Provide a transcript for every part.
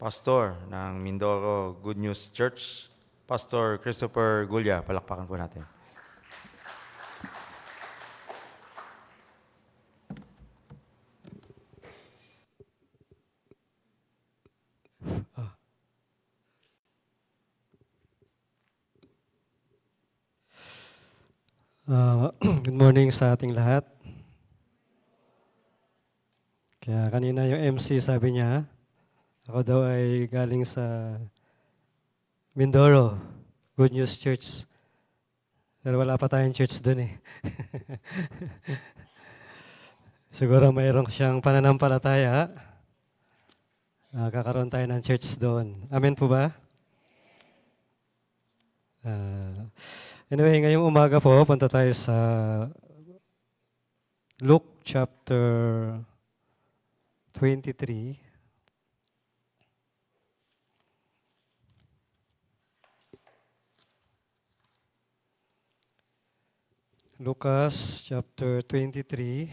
pastor ng Mindoro Good News Church, Pastor Christopher Gulya. Palakpakan po natin. Good morning sa ating lahat. Kaya kanina yung MC sabi niya, ako daw ay galing sa Mindoro, Good News Church. Pero wala pa tayong church doon eh. Siguro mayroon siyang pananampalataya. Kakaroon tayo ng church doon. Amen po ba? Anyway, ngayong umaga po, punta tayo sa Luke chapter 23. Lucas chapter 23.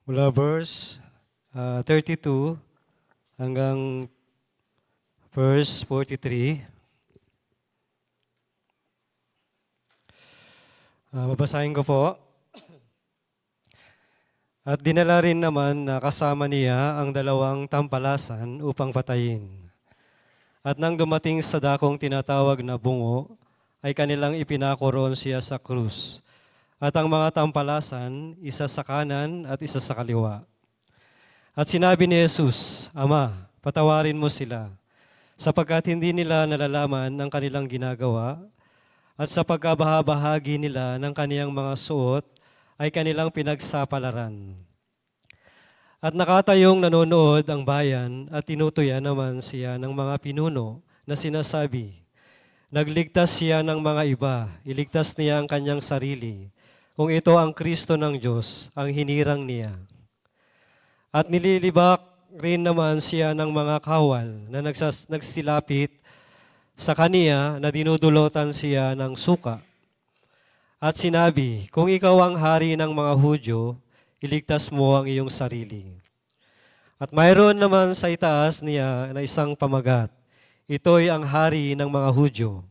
Mula verse 32 hanggang verse 43. Babasahin ko po. At dinala rin naman na kasama niya ang dalawang tampalasan upang patayin. At nang dumating sa dakong tinatawag na bungo, ay kanilang ipinako roon siya sa krus. At ang mga tampalasan, isa sa kanan at isa sa kaliwa. At sinabi ni Jesus, Ama, patawarin mo sila, sapagkat hindi nila nalalaman ang kanilang ginagawa, at sa pagkabahabahagi nila ng kaniyang mga suot, ay kanilang pinagsapalaran. At nakatayong nanonood ang bayan at tinutuya naman siya ng mga pinuno na sinasabi, nagligtas siya ng mga iba, iligtas niya ang kanyang sarili, kung ito ang Kristo ng Diyos, ang hinirang niya. At nililibak rin naman siya ng mga kawal na nagsilapit sa kaniya na dinudulotan siya ng suka. At sinabi, kung ikaw ang hari ng mga Hudyo, iligtas mo ang iyong sarili. At mayroon naman sa itaas niya na isang pamagat. Ito'y ang hari ng mga Hudyo.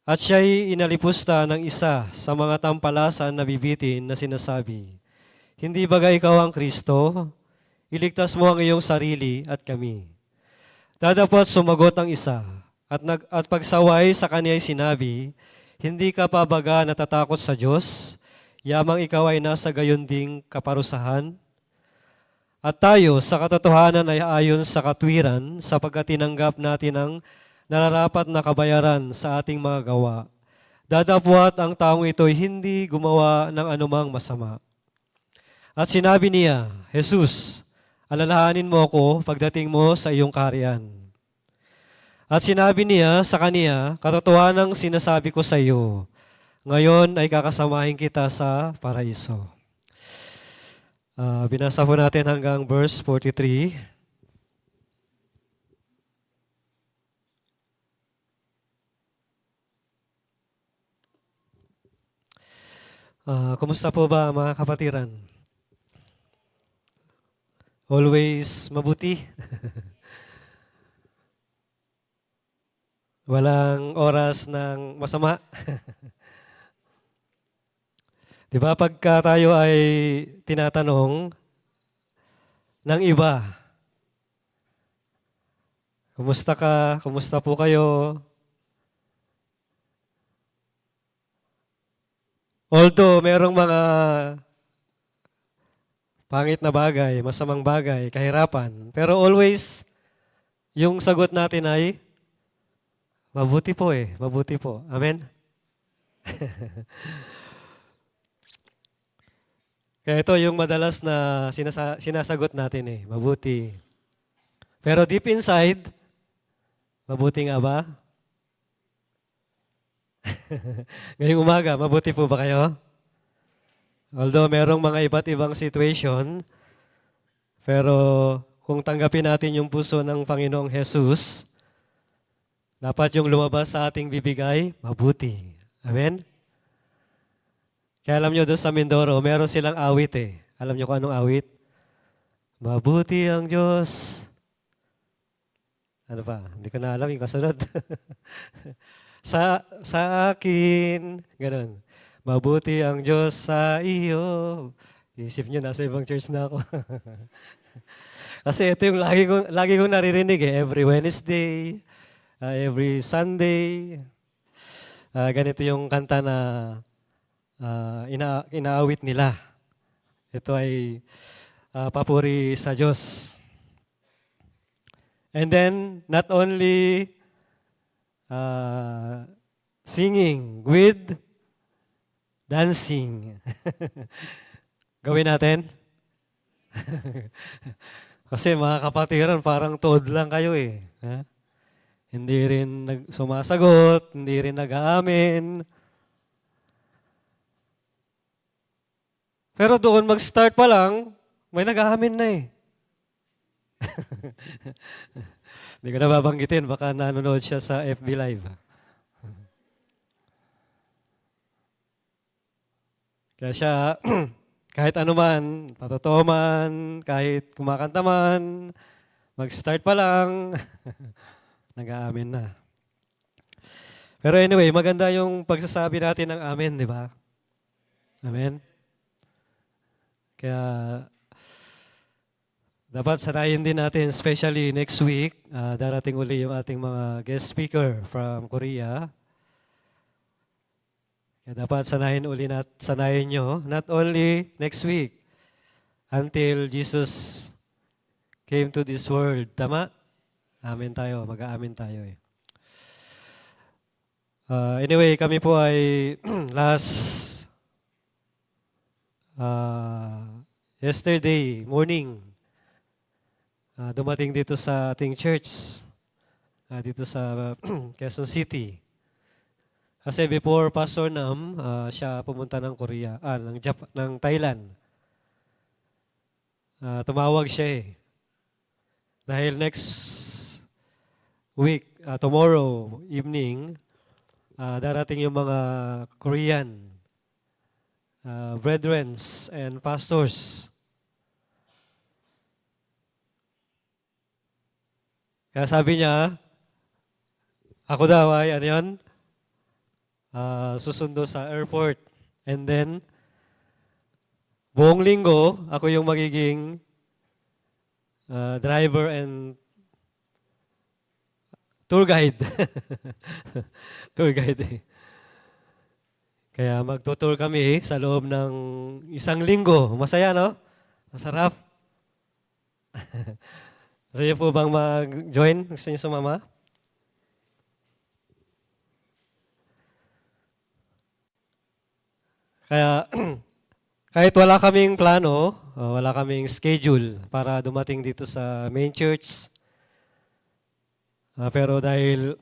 At siya'y inalipusta ng isa sa mga tampalasan na bibitin na sinasabi, hindi bagay ikaw ang Kristo? Iligtas mo ang iyong sarili at kami. Dadapot sumagot ang isa, at pagsaway sa kaniya'y sinabi, hindi ka pa baga natatakot sa Diyos? Yamang ikaw ay nasa gayon ding kaparusahan? At tayo sa katotohanan ay ayon sa katwiran sapagkat tinanggap natin ang nararapat na kabayaran sa ating mga gawa. Dadapwat ang taong ito'y hindi gumawa ng anumang masama. At sinabi niya, Jesus, alalahanin mo ako pagdating mo sa iyong kaharian. At sinabi niya sa kaniya, katotohanang sinasabi ko sa iyo, ngayon ay kakasamahin kita sa paraiso. Binasa po natin hanggang verse 43. Kumusta po ba mga kapatiran? Always mabuti? Walang oras ng masama? Di ba pagka tayo ay tinatanong ng iba, kumusta ka? Kumusta po kayo? Although merong mga pangit na bagay, masamang bagay, kahirapan, pero always yung sagot natin ay, mabuti po eh, mabuti po. Amen? Kaya ito yung madalas na sinasagot natin eh, mabuti. Pero deep inside, mabuti nga ba? Ngayong umaga, mabuti po ba kayo? Although merong mga iba't ibang situation, pero kung tanggapin natin yung puso ng Panginoong Jesus, dapat yung lumabas sa ating bibigay, mabuti. Amen? Kaya alam nyo doon sa Mindoro, meron silang awit eh. Alam niyo kung anong awit? Mabuti ang Diyos. Ano pa? Hindi ko na alam yung kasunod. sa akin. Ganun. Mabuti ang Diyos sa iyo. Isip niyo, nasa ibang church na ako. Kasi ito yung lagi kong naririnig every Wednesday, every Sunday. Ganito yung kanta na inaawit nila. Ito ay papuri sa Diyos. And then, not only singing with dancing. Gawin natin? Kasi mga kapatiran, parang toad lang kayo eh. Ha? Hindi rin sumasagot, hindi rin nag-aamin. Pero doon mag-start pa lang, may nag-aamin na eh. Hindi ko na babanggitin, baka nanonood siya sa FB Live. Kaya siya, kahit ano man, patotoo man, kahit kumakanta man, mag-start pa lang, nag-aamin na. Pero anyway, maganda yung pagsasabi natin ng amen, di ba? Amen? Kaya, dapat sanayin din natin, especially next week, darating uli yung ating mga guest speaker from Korea. Kaya dapat sanayin nyo, not only next week, until Jesus came to this world. Tama? Amen tayo, mag-aamin tayo eh. Anyway, kami po ay yesterday morning, dumating dito sa ating church, dito sa Quezon City. Kasi before Pastor Nam, siya pumunta ng Korea, ng Thailand. Tumawag siya eh. Dahil next week, tomorrow evening, darating yung mga Korean brethren and pastors. Kaya sabi niya, ako daw ay ano yun? Susundo sa airport. And then, buong linggo, ako yung magiging driver and tour guide. Tour guide eh. Kaya magtutour kami sa loob ng 1 linggo. Masaya, no? Masarap. Gusto niyo po bang mag-join? Gusto niyo sumama? Kaya kahit wala kaming plano, wala kaming schedule para dumating dito sa main church, pero dahil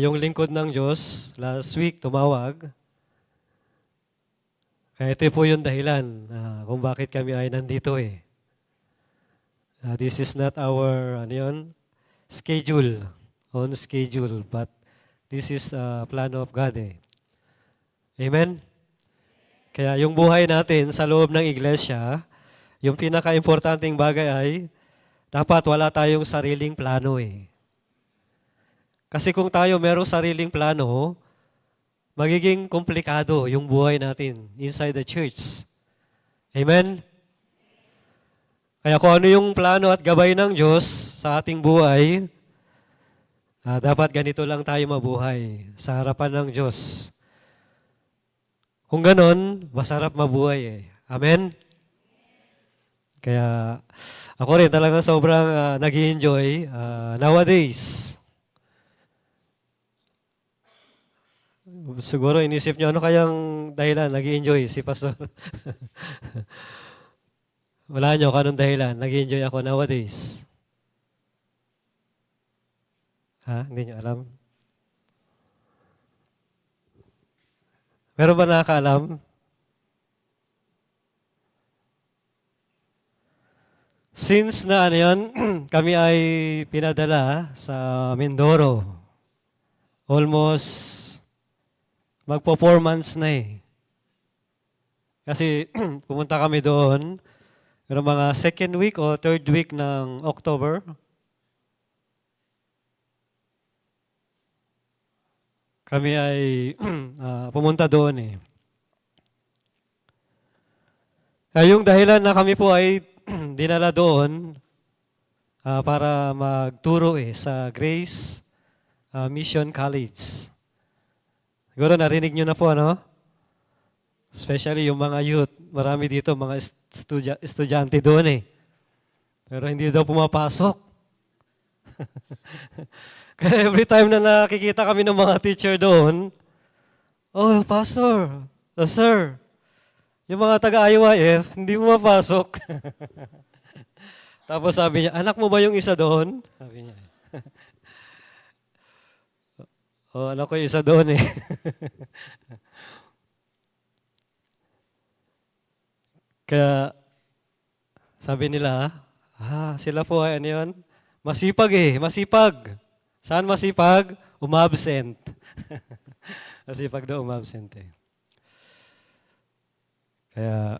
yung lingkod ng Diyos last week tumawag, kaya ito po yung dahilan kung bakit kami ay nandito eh. This is not our schedule, on schedule, but this is a plan of God eh. Amen? Kaya yung buhay natin sa loob ng iglesia, yung pinaka-importanting bagay ay dapat wala tayong sariling plano eh. Kasi kung tayo merong sariling plano, magiging komplikado yung buhay natin inside the church. Amen? Kaya kung ano yung plano at gabay ng Diyos sa ating buhay, dapat ganito lang tayo mabuhay sa harapan ng Diyos. Kung ganon, masarap mabuhay eh. Amen? Kaya ako rin talagang sobrang nag-i-enjoy nowadays. Siguro inisip nyo, ano kayang dahilan nag-i-enjoy si Pastor? Wala nyo, kanong dahilan nag-i-enjoy ako nowadays? Hindi nyo alam? Meron ba nakakaalam? Since na kami ay pinadala sa Mindoro, almost magpo 4 months na eh. Kasi pumunta kami doon, pero mga second week o third week ng October, kami ay pumunta doon eh. Yung dahilan na kami po ay dinala doon para magturo sa Grace Mission College. Siguro narinig nyo na po, ano? Especially yung mga youth. Marami dito, mga estudyante doon eh. Pero hindi daw pumapasok. Kaya every time na nakikita kami ng mga teacher doon, oh, pastor, sir, yung mga taga-IYF, hindi pumapasok. Tapos sabi niya, anak mo ba yung isa doon? Sabi niya. Oh, anak ko yung isa doon eh. Kaya sabi nila, sila po ay ano yun? Masipag masipag. Saan masipag? Umabsent. Masipag daw umabsent eh. Kaya,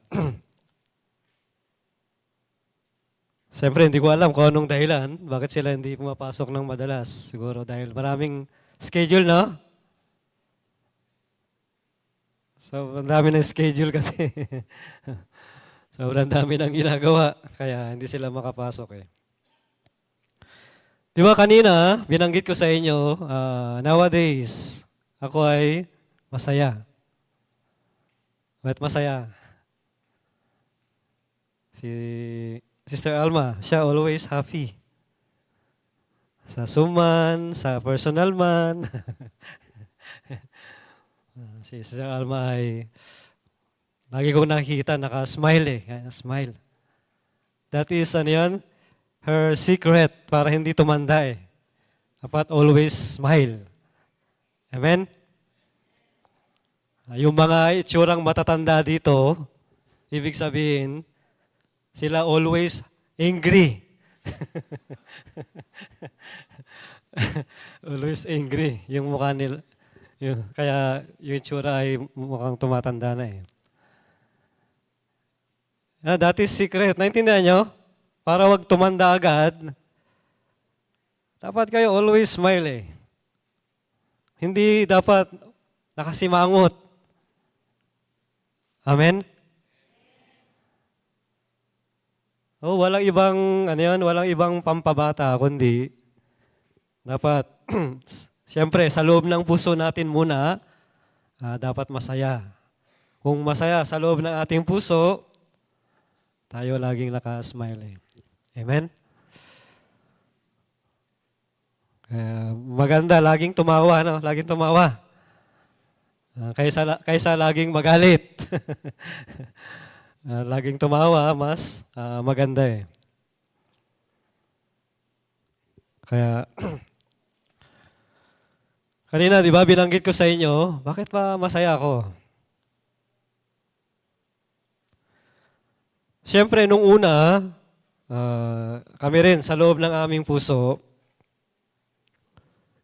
siyempre hindi ko alam kung anong dahilan, bakit sila hindi pumapasok ng madalas. Siguro dahil maraming schedule, no? So, ang dami ng schedule kasi. Sobrang dami ng ginagawa, kaya hindi sila makapasok eh. Di ba kanina, binanggit ko sa inyo, nowadays, ako ay masaya. Ba't masaya? Si Sister Alma, siya always happy. Sa suman, sa personal man. Si Sister Alma ay lagi kong nakikita, naka-smile eh. Smile. That is, ano yun? Her secret para hindi tumanda eh. Dapat always smile. Amen? Yung mga itsurang matatanda dito, ibig sabihin, sila always angry. Always angry. Yung mukha nila. Kaya yung itsura ay mukhang tumatanda na eh. That is secret. Naintindihan nyo? Para wag tumanda agad, dapat kayo always smile eh. Hindi dapat nakasimangot. Amen? Oh, walang ibang, walang ibang pampabata, kundi dapat, siyempre, sa loob ng puso natin muna, dapat masaya. Kung masaya sa loob ng ating puso, tayo laging naka-smile eh. Amen? Maganda, laging tumawa, no? Laging tumawa. Kaysa laging magalit. Laging tumawa, mas maganda eh. Kaya, kanina, di ba, binanggit ko sa inyo, bakit ba masaya ako? Siyempre, nung una, kami rin sa loob ng aming puso,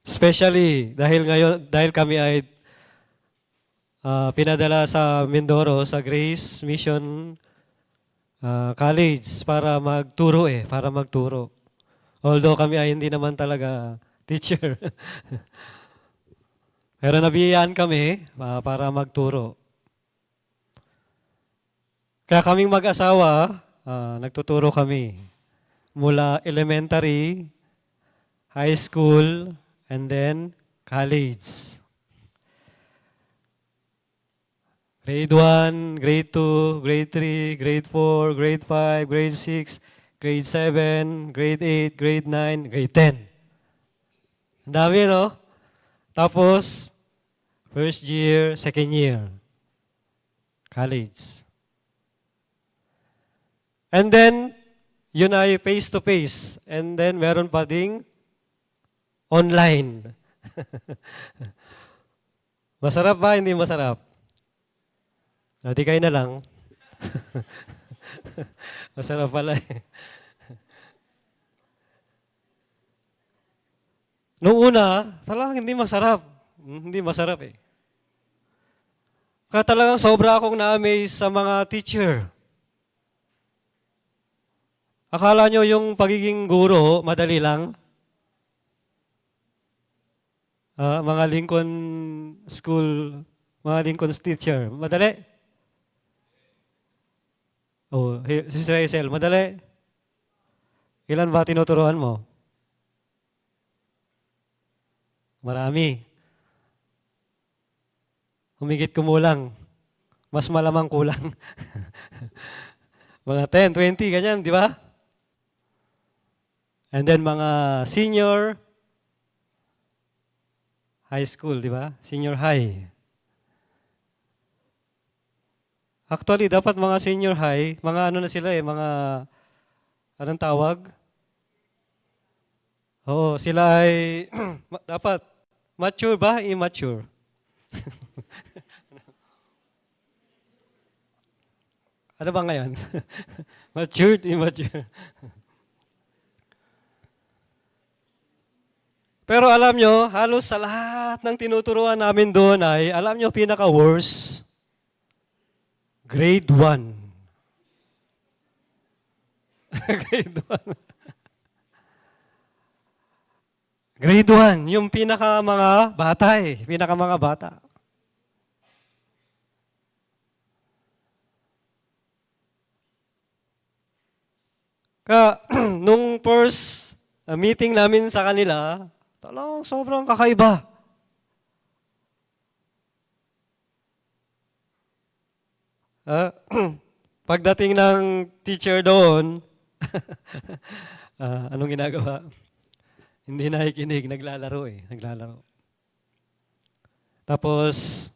especially dahil kami ay pinadala sa Mindoro, sa Grace Mission College para magturo. Although kami ay hindi naman talaga teacher. Pero nabiyayaan kami para magturo. Kaya kaming mag-asawa, nagtuturo kami mula elementary, high school, and then college. Grade 1, grade 2, grade 3, grade 4, grade 5, grade 6, grade 7, grade 8, grade 9, grade 10. Ang dami, no? Tapos, first year, second year, college. And then, yun ay face-to-face. And then, meron pa ding online. Masarap ba? Hindi masarap? Di kayo na lang. Masarap pala eh. Noong una, talagang hindi masarap. Hindi masarap eh. Kaya talagang sobra akong na-amaze sa mga teacher. Akala nyo yung pagiging guro, madali lang? Mga Lincoln School, mga Lincoln's teacher, madali? Oh, si Rachel, madali? Ilan ba tinuturuan mo? Marami. Humigit kumulang. Mas malamang kulang. Mga 10, 20, ganyan, di ba? And then mga senior high school, di ba? Senior high. Actually, dapat mga senior high, mga ano na sila mga, anong tawag? Oo, sila ay, dapat, mature ba? Immature. Ano ba ngayon? Matured, immature. Pero alam nyo, halos sa lahat ng tinuturuan namin doon ay, alam nyo, pinaka-worst, grade 1. Grade 1. Grade 1, yung pinaka mga bata pinaka mga bata. Nung first meeting namin sa kanila, talagang sobrang kakaiba. Pagdating ng teacher doon, anong ginagawa? Hindi nakikinig, naglalaro. Tapos,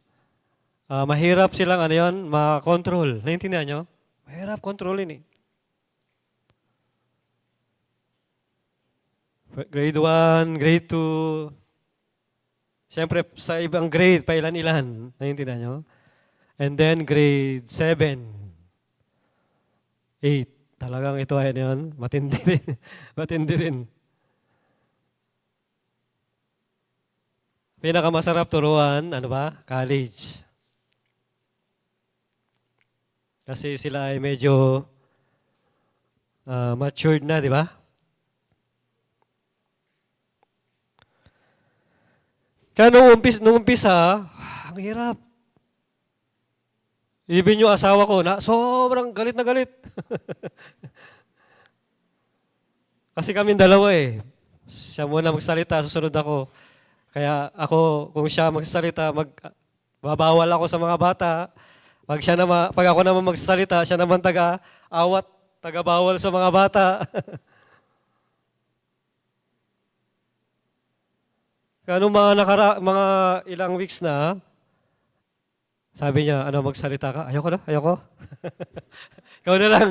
mahirap silang makontrol. Naintindihan nyo? Mahirap kontrolin Grade 1, grade 2. Siyempre, sa ibang grade, pa ilan-ilan. Naintindihan nyo? And then, grade 7, 8. Talagang ito ay matindi rin. Matindi rin. Pinakamasarap turuan, college. Kasi sila ay medyo matured na, di ba? Kaya nung umpisa, ang hirap. Even yung asawa ko, sobrang galit na galit. Kasi kaming dalawa Siya muna magsalita, susunod ako. Kaya ako, kung siya magsalita, babawal ako sa mga bata. Pag ako naman magsalita, siya naman taga-awat, taga-bawal sa mga bata. Kaya nung mga ilang weeks na, sabi niya, magsalita ka? Ayoko. Ikaw na lang.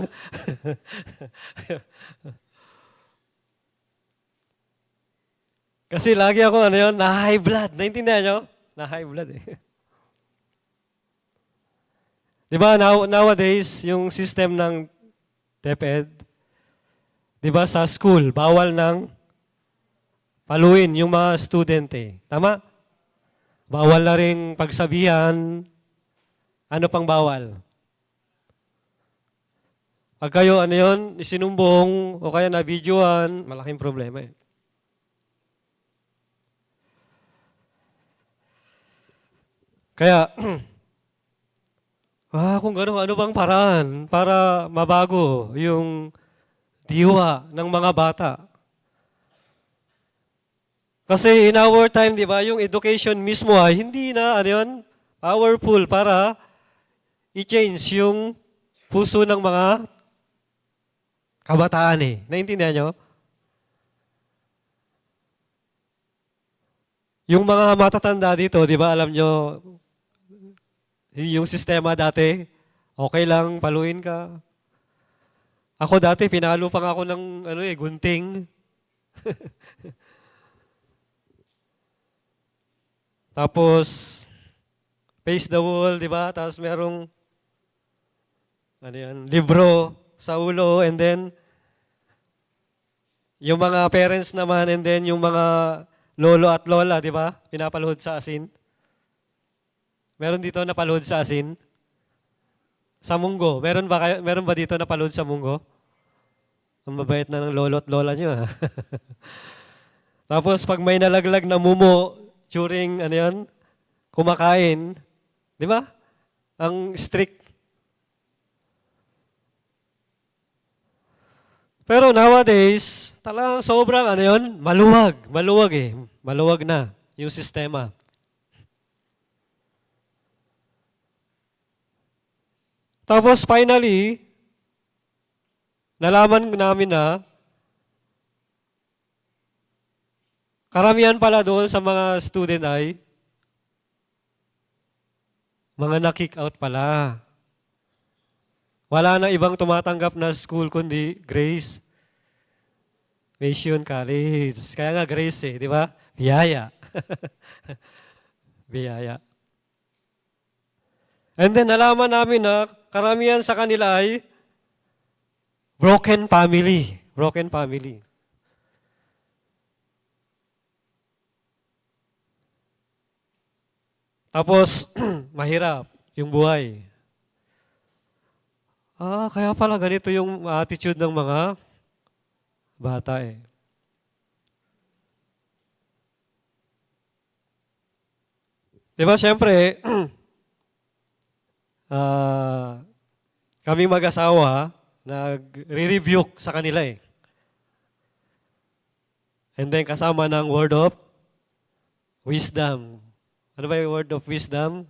Kasi lagi ako, na-high blood. Naintindihan nyo? Na-high blood Di ba, nowadays, yung system ng DepEd, di ba, sa school, bawal ng paluin yung mga student Tama? Bawal na rin pagsabihan. Ano pang bawal? Pag kayo, isinumbong o kaya na-videoan, malaking problema Kaya, kung gano'n, ano bang paraan para mabago yung diwa ng mga bata? Kasi in our time, di ba, yung education mismo ay hindi na, powerful para i-change yung puso ng mga kabataan Naintindihan nyo? Yung mga matatanda dito, di ba, alam nyo, yung sistema dati, okay lang, paluin ka. Ako dati, pinalo pa nga ako ng gunting. Tapos, face the wall, di ba? Tapos merong, libro sa ulo, and then, yung mga parents naman, and then yung mga lolo at lola, di ba? Pinapaluhod sa asin. Meron dito napalood sa asin? Sa munggo. Meron ba dito napalood sa munggo? Ang mabait na ng lolo at lola nyo. Ha? Tapos pag may nalaglag na mumo during kumakain, di ba? Ang strict. Pero nowadays, talagang sobrang maluwag. Maluwag eh. Maluwag na yung sistema. Tapos finally, nalaman namin na karamihan pala doon sa mga student ay mga na-kick out pala. Wala na ibang tumatanggap na school kundi Grace Mission College. Kaya nga Grace di ba? Biyaya. Biyaya. And then nalaman namin na karamihan sa kanila ay broken family. Broken family. Tapos, mahirap yung buhay. Kaya pala ganito yung attitude ng mga bata eh. Di ba, siyempre, kami mag-asawa, nag-re-rebuke sa kanila eh. And then kasama ng word of wisdom. Ano ba yung word of wisdom?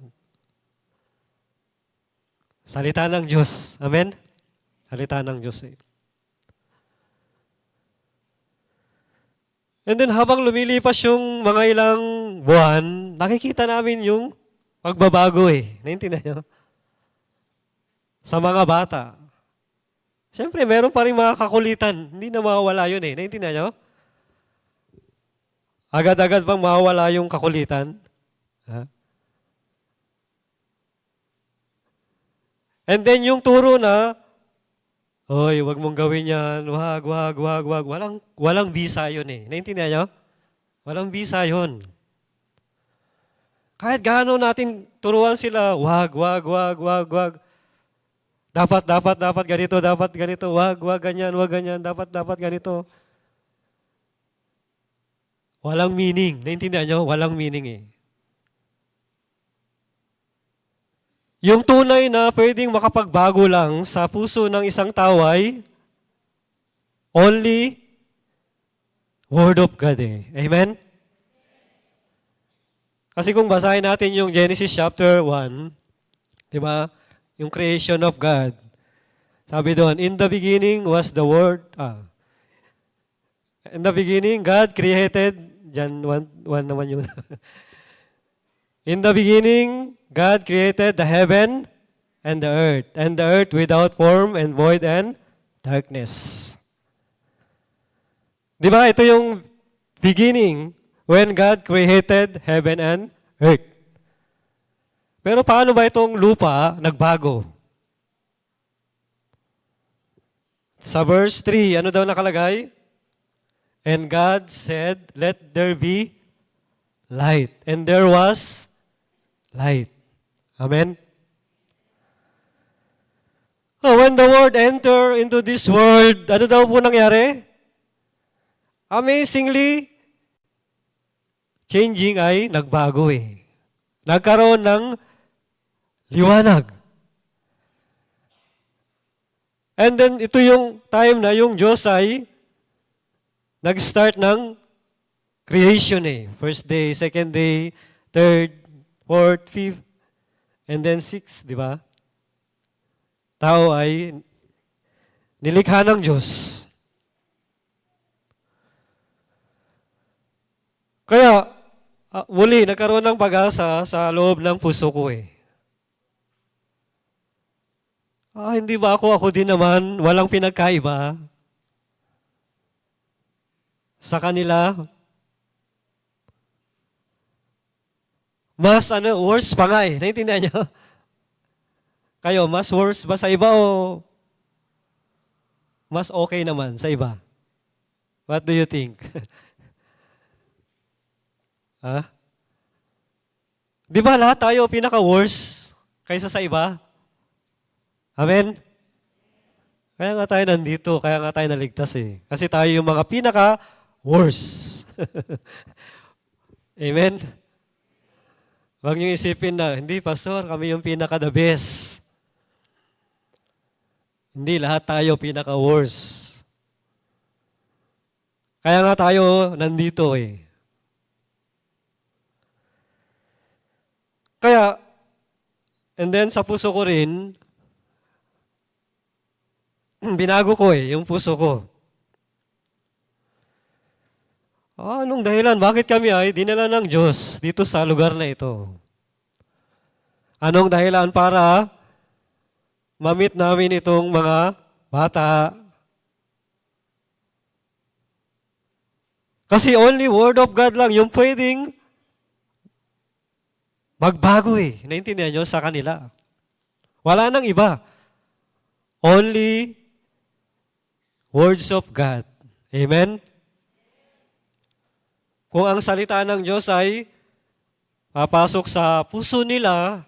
Salita ng Diyos. Amen? Salita ng Diyos eh. And then habang lumilipas yung mga ilang buwan, nakikita namin yung pagbabago eh. Naintindihan niyo? Sa mga bata. Siyempre, meron pa rin mga kakulitan. Hindi na mawawala yun eh. Naintindihan niyo? Agad-agad bang mawawala yung kakulitan? Ha? And then yung turo na, oy, wag mong gawin yan, wag. Walang bisa yun eh. Naintindihan niyo? Walang bisa yun. Kahit gaano natin turuan sila, wag. Dapat ganito, wag ganyan, dapat ganito. Walang meaning. Naintindihan niyo? Walang meaning eh. Yung tunay na pwedeng makapagbago lang sa puso ng isang tao ay only Word of God eh. Amen? Kasi kung basahin natin yung Genesis chapter 1, di ba? Yung creation of God. Sabi doon, in the beginning was the Word. In the beginning, God created, John 1 naman yun. In the beginning, God created the heaven and the earth without form and void and darkness. Di ba? Ito yung beginning when God created heaven and earth. Pero paano ba itong lupa nagbago? Sa verse 3, ano daw nakalagay? And God said, let there be light. And there was light. Amen? When the Word enter into this world, ano daw po nangyari? Amazingly, changing ay nagbago eh. Nagkaroon ng liwanag. And then, ito yung time na yung Diyos ay nag-start ng creation eh. First day, second day, third, fourth, fifth, and then sixth, di ba? Tao ay nilikha ng Diyos. Kaya, muli, nagkaroon ng pag-asa sa loob ng puso ko eh. Hindi ba ako din naman, walang pinagkaiba sa kanila? Mas worse pa nga eh. Naintindihan niyo? Kayo, mas worse ba sa iba o mas okay naman sa iba? What do you think? Di ba lahat tayo pinaka-worst kaysa sa iba? Amen? Kaya nga tayo nandito, kaya nga tayo naligtas eh. Kasi tayo yung mga pinaka-worst. Amen? Huwag niyong isipin na, hindi, Pastor, kami yung pinaka-the best. Hindi, lahat tayo pinaka-worst. Kaya nga tayo nandito eh. Kaya, and then sa puso ko rin, binago ko eh, yung puso ko. Anong dahilan? Bakit kami ay dinala ng Diyos dito sa lugar na ito? Anong dahilan para ma-meet namin itong mga bata? Kasi only Word of God lang yung pwedeng magbago eh. Naintindihan nyo sa kanila. Wala nang iba. Only words of God. Amen? Kung ang salita ng Diyos ay papasok sa puso nila,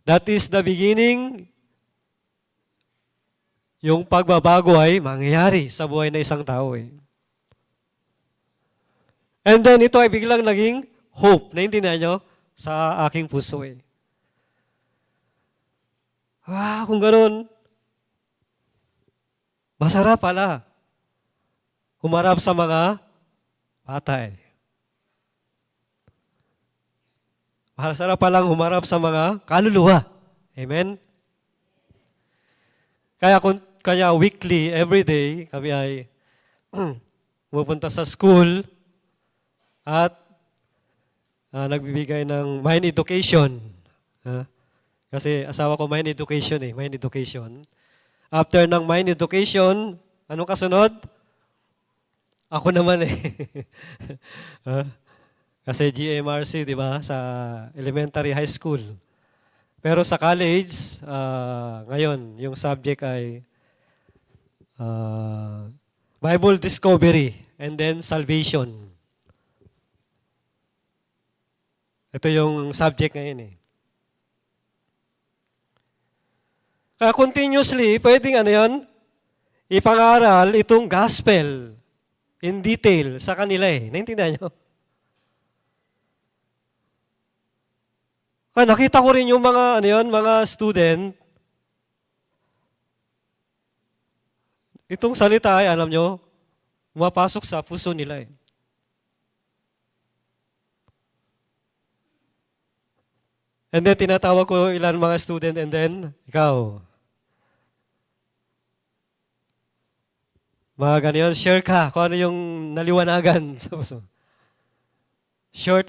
that is the beginning, yung pagbabago ay mangyayari sa buhay ng isang tao eh. And then ito ay biglang naging hope. Naintindihan nyo? Sa aking puso eh. Kung ganun, masarap pala humarap sa mga bata eh. Masarap palang humarap sa mga kaluluwa. Amen? Kaya weekly, everyday, kami ay pupunta sa school at nagbibigay ng mind education. Kasi asawa ko mind education eh, mind education. After ng mind education, anong kasunod? Ako naman eh. Kasi GMRC, di ba, sa elementary high school. Pero sa college, ngayon, yung subject ay Bible discovery and then salvation. Ito yung subject ngayon eh. Kaya continuously, pwedeng ipangaral itong gospel in detail sa kanila eh. Naintindihan nyo? Kaya nakita ko rin yung mga student. Itong salita ay, alam nyo, pumapasok sa puso nila eh. And then, tinatawag ko ilan mga student and then, ikaw. Mga ganyan, share ka kung ano yung naliwanagan sa puso. Short,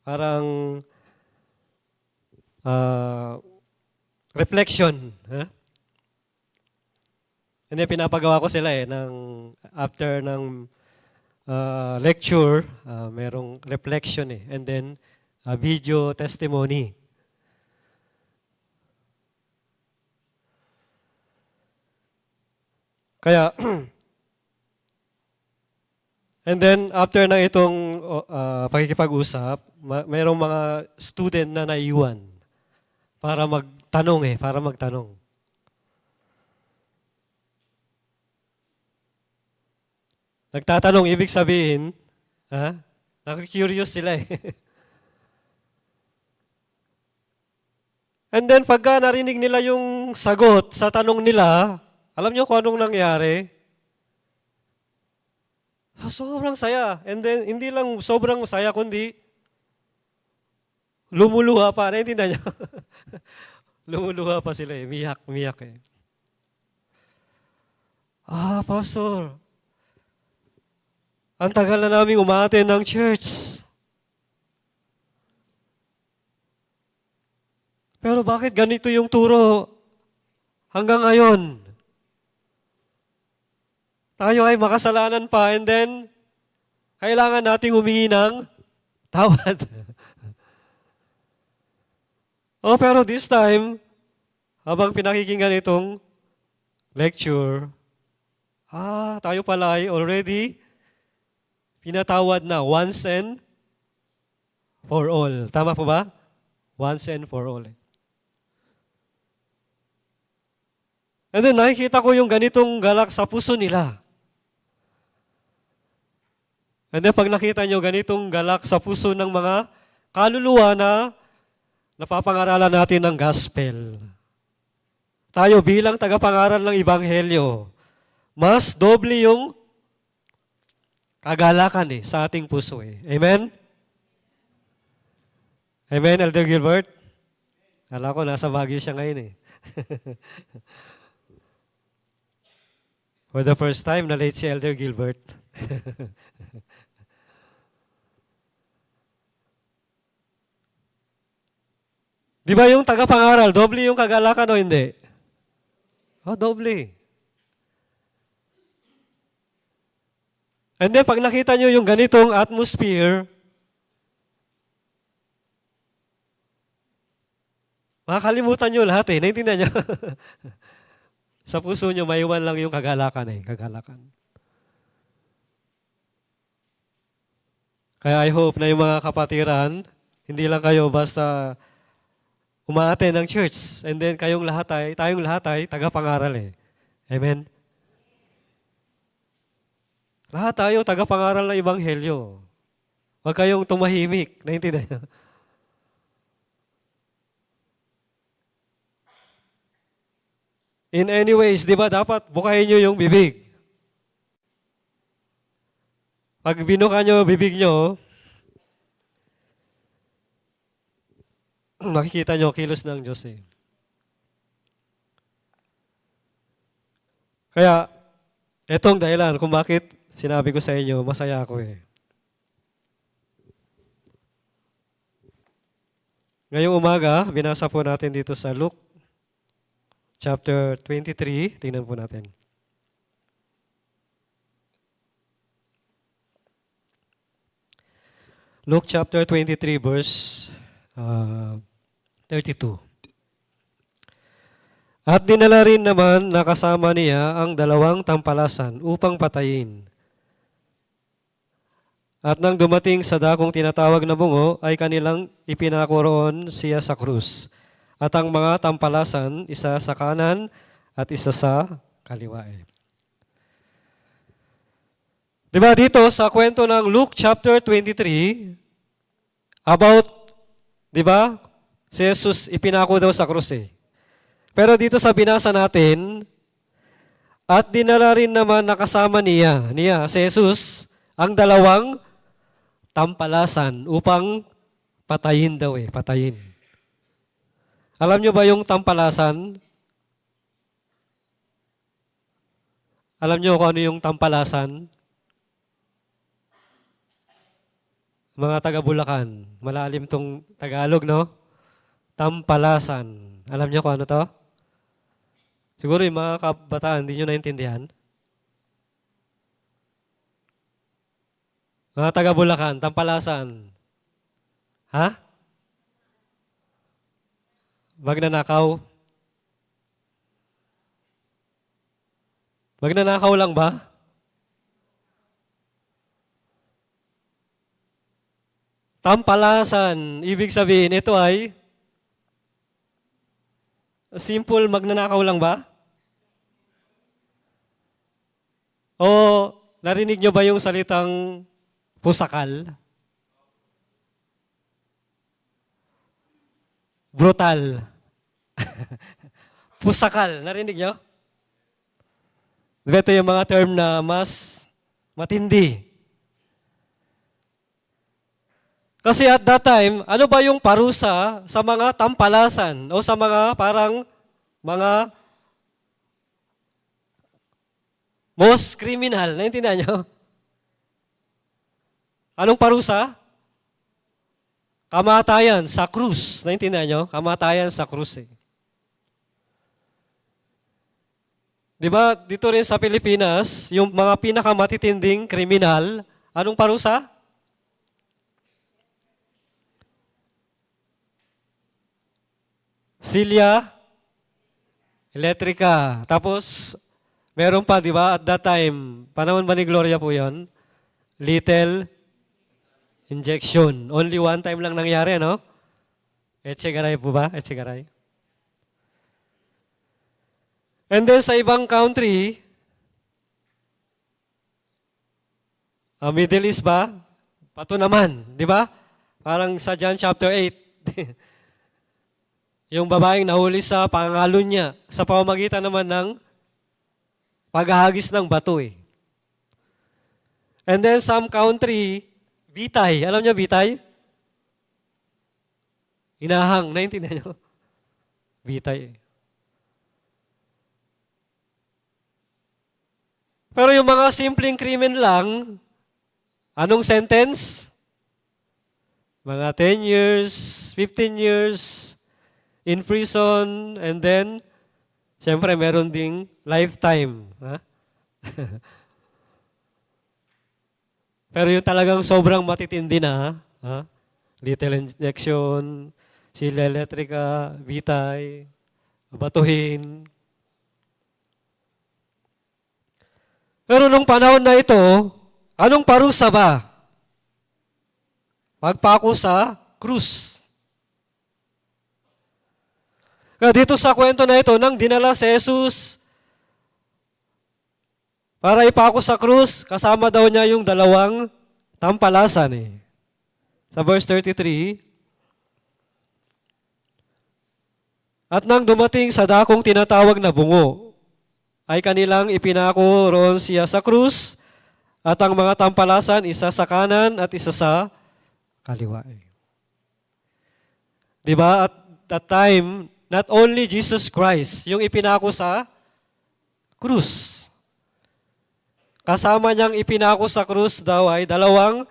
parang reflection. And then, pinapagawa ko sila eh, after ng lecture, merong reflection eh. And then, video testimony. Kaya, and then after na itong pakikipag-usap, mayroong mga student na naiwan para magtanong. Nagtatanong, ibig sabihin, nakikurious sila eh. And then pagka narinig nila yung sagot sa tanong nila, alam nyo kung anong nangyari? Sobrang saya. And then, hindi lang sobrang saya, kundi lumuluha pa. Naintindihan nyo? Lumuluha pa sila eh. Miyak eh. Pastor, ang tagal na namin umaattend ng church. Pero bakit ganito yung turo hanggang ngayon? Tayo ay makasalanan pa and then kailangan nating humingi ng tawad. Pero this time, habang pinakikinggan itong lecture, tayo pala ay already pinatawad na once and for all. Tama po ba? Once and for all. And then nakikita ko yung ganitong galak sa puso nila. And then pag nakita nyo ganitong galak sa puso ng mga kaluluwa na napapangaralan natin ng gospel. Tayo bilang tagapangaral ng Ebanghelyo, mas doble yung kagalakan sa ating puso Amen? Amen, Elder Gilbert? Alam ko, nasa Baguio siya ngayon For the first time, na-late si Elder Gilbert. Di ba yung tagapangaral, doble yung kagalakan o hindi? Doble. And then, pag nakita nyo yung ganitong atmosphere, makakalimutan nyo lahat Naintindihan nyo? Sa puso nyo, maiwan lang yung kagalakan kagalakan. Kaya I hope na yung mga kapatiran, hindi lang kayo basta umaattend ng church, and then tayong lahat ay tagapangaral Amen? Lahat tayo tagapangaral ng Ebanghelyo. Huwag kayong tumahimik. Naintindihan niyo? In any ways, di ba dapat bukayin nyo yung bibig. Pag binuka nyo bibig nyo, makikita nyo kilos ng Diyos Kaya, etong dahilan kung bakit sinabi ko sa inyo, masaya ako Ngayong umaga, binasa po natin dito sa Luke chapter 23. Tingnan po natin. Luke chapter 23 verse 32. At dinala rin naman na kasama niya ang 2 tampalasan upang patayin. At nang dumating sa dakong tinatawag na bungo, ay kanilang ipinakoroon siya sa krus. At ang mga tampalasan, isa sa kanan at isa sa kaliwa. Diba dito sa kwento ng Luke chapter 23, about, diba, si Jesus ipinako daw sa krus Pero dito sa binasa natin, at dinala rin naman nakasama niya, si Jesus, ang 2 tampalasan upang patayin daw patayin. Alam nyo ba yung tampalasan? Alam nyo kung ano yung tampalasan? Mga taga Bulacan, malalim tong Tagalog, no? Tampalasan. Alam nyo kung ano to? Siguro yung mga kabataan, hindi nyo naintindihan. Mga taga Bulacan, tampalasan. Ha? Magnanakaw? Magnanakaw lang ba? Tampalasan, ibig sabihin, ito ay simple magnanakaw lang ba? O narinig nyo ba yung salitang pusakal? Brutal. Pusakal, narinig nyo? Ito yung mga term na mas matindi. Kasi at that time, ano ba yung parusa sa mga tampalasan o sa mga parang mga most criminal? Naintindihan nyo? Anong parusa? Kamatayan sa krus. Naintindihan nyo? Kamatayan sa krus Diba, dito rin sa Pilipinas, yung mga pinakamatitinding kriminal, anong parusa? Silya Electrica. Tapos, meron pa, di ba, at that time, panahon ba ni Gloria po yon? Little Injection. Only one time lang nangyari, no? Etchegaray po ba? Etchegaray. And then sa ibang country, Middle East ba? Pato naman, di ba? Parang sa John chapter 8. Yung babaeng nahuli sa pangalon niya sa pamamagitan naman ng paghahagis ng bato eh. And then some country, bitay. Alam niyo bitay? Inahang. Naintindihan niyo? Bitay. Pero yung mga simpleng krimen lang, anong sentence? Mga 10 years, 15 years in prison, and then, siyempre, meron ding lifetime. Ha? Pero yung talagang sobrang matitindi na, ha? Lethal injection, sila electrica, bitay, batuhin. Pero nung panahon na ito, anong parusa ba? Pagpako sa krus. Kaya dito sa kwento na ito, nang dinala si Jesus para ipako sa krus, kasama daw niya yung dalawang tampalasan eh. Sa verse 33, at nang dumating sa dakong tinatawag na bungo, ay kanilang ipinako roon siya sa krus, at ang mga tampalasan, isa sa kanan at isa sa kaliwa. Diba? At that time, not only Jesus Christ, yung ipinako sa krus. Kasama niyang ipinako sa krus daw ay dalawang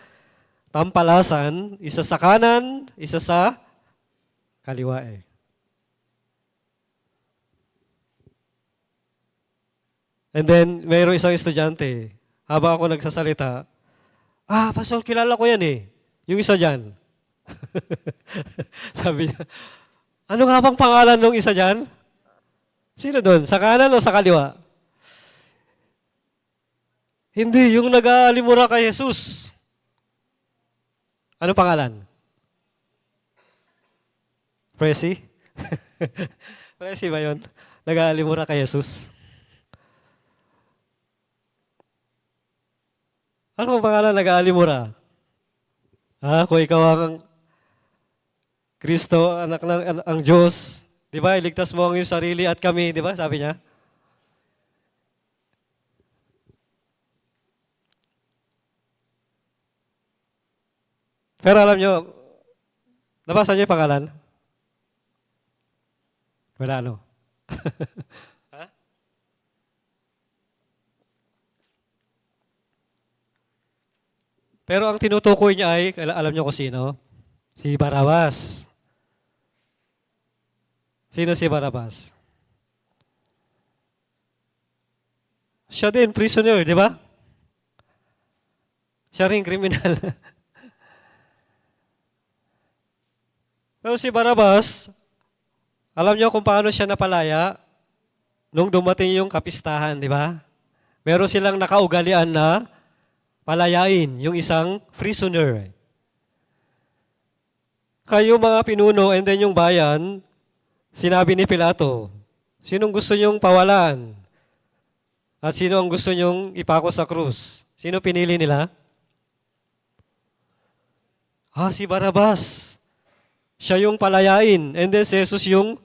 tampalasan, isa sa kanan, isa sa kaliwa eh. And then, mayroong isang estudyante, habang ako nagsasalita, Pastor, kilala ko yan eh. Yung isa dyan. Sabi niya, ano nga bang pangalan ng isa dyan? Sino doon? Sa kanan o sa kaliwa? Hindi, yung nag-aalimura kay Jesus. Ano pangalan? Presi? Presi ba yun? Nag-aalimura kay Jesus. Ano ang pangalan nag-aalimura? Kung ikaw ang Kristo, anak ng ang Diyos, di ba? Iligtas mo ang iyong sarili at kami, di ba? Sabi niya. Pero alam niyo, nabasa niyo yung pangalan? Wala, ano? Pero ang tinutukoy niya ay, alam niyo kung sino? Si Barabas. Sino si Barabas? Siya din, prisoner, di ba? Siya rin kriminal. Pero si Barabas, alam niyo kung paano siya napalaya nung dumating yung kapistahan, di ba? Meron silang nakaugalian na palayain yung isang prisoner. Kayo mga pinuno and then yung bayan, sinabi ni Pilato, sinong gusto nyong pawalan? At sino ang gusto nyong ipako sa krus? Sino pinili nila? Si Barabas. Siya yung palayain. And then si Jesus yung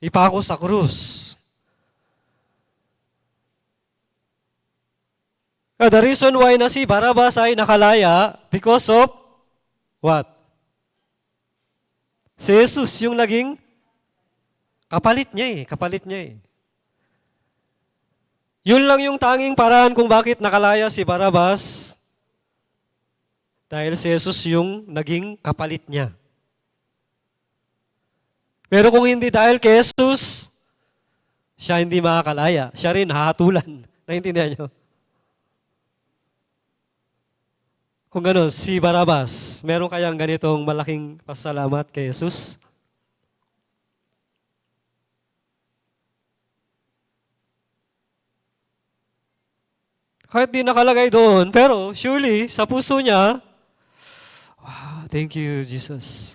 ipako sa krus. The reason why na si Barabas ay nakalaya, because of what? Si Jesus yung naging kapalit niya eh. Yun lang yung tanging paraan kung bakit nakalaya si Barabas. Dahil si Jesus yung naging kapalit niya. Pero kung hindi dahil kay Jesus, siya hindi makakalaya. Siya rin hahatulan. Naintindihan niyo? Kung gano'n, si Barabas, meron kayang ganitong malaking pasalamat kay Jesus? Kahit di nakalagay doon, pero surely, sa puso niya, Thank you, Jesus.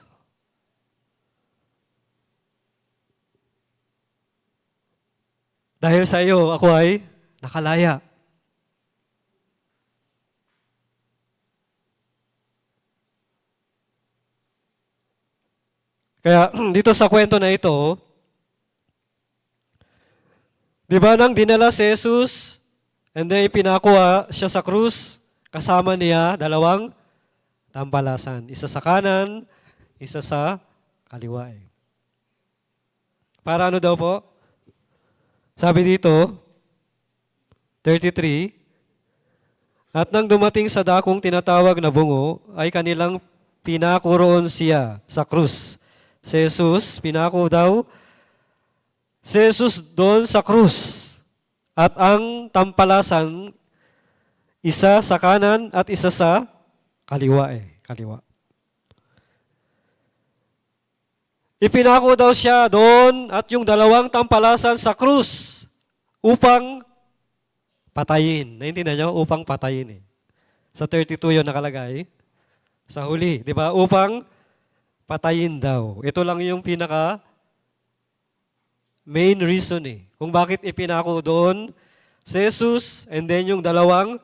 Dahil sa iyo, ako ay nakalaya. Kaya dito sa kwento na ito, di ba nang dinala si Jesus, and then ipinakuha siya sa krus, kasama niya dalawang tampalasan. Isa sa kanan, isa sa kaliwa. Para ano daw po? Sabi dito, 33, at nang dumating sa dakong tinatawag na bungo, ay kanilang pinako roon siya sa krus. Si Jesus, pinako daw, si Jesus doon sa krus. At ang tampalasan, isa sa kanan at isa sa kaliwa. Kaliwa. Ipinako daw siya doon at yung dalawang tampalasan sa krus upang patayin. Naintindihan niyo? Upang patayin. Sa 32 yun nakalagay. Sa huli, di ba? Upang patayin daw. Ito lang yung pinaka main reason kung bakit ipinako doon si Jesus and then yung dalawang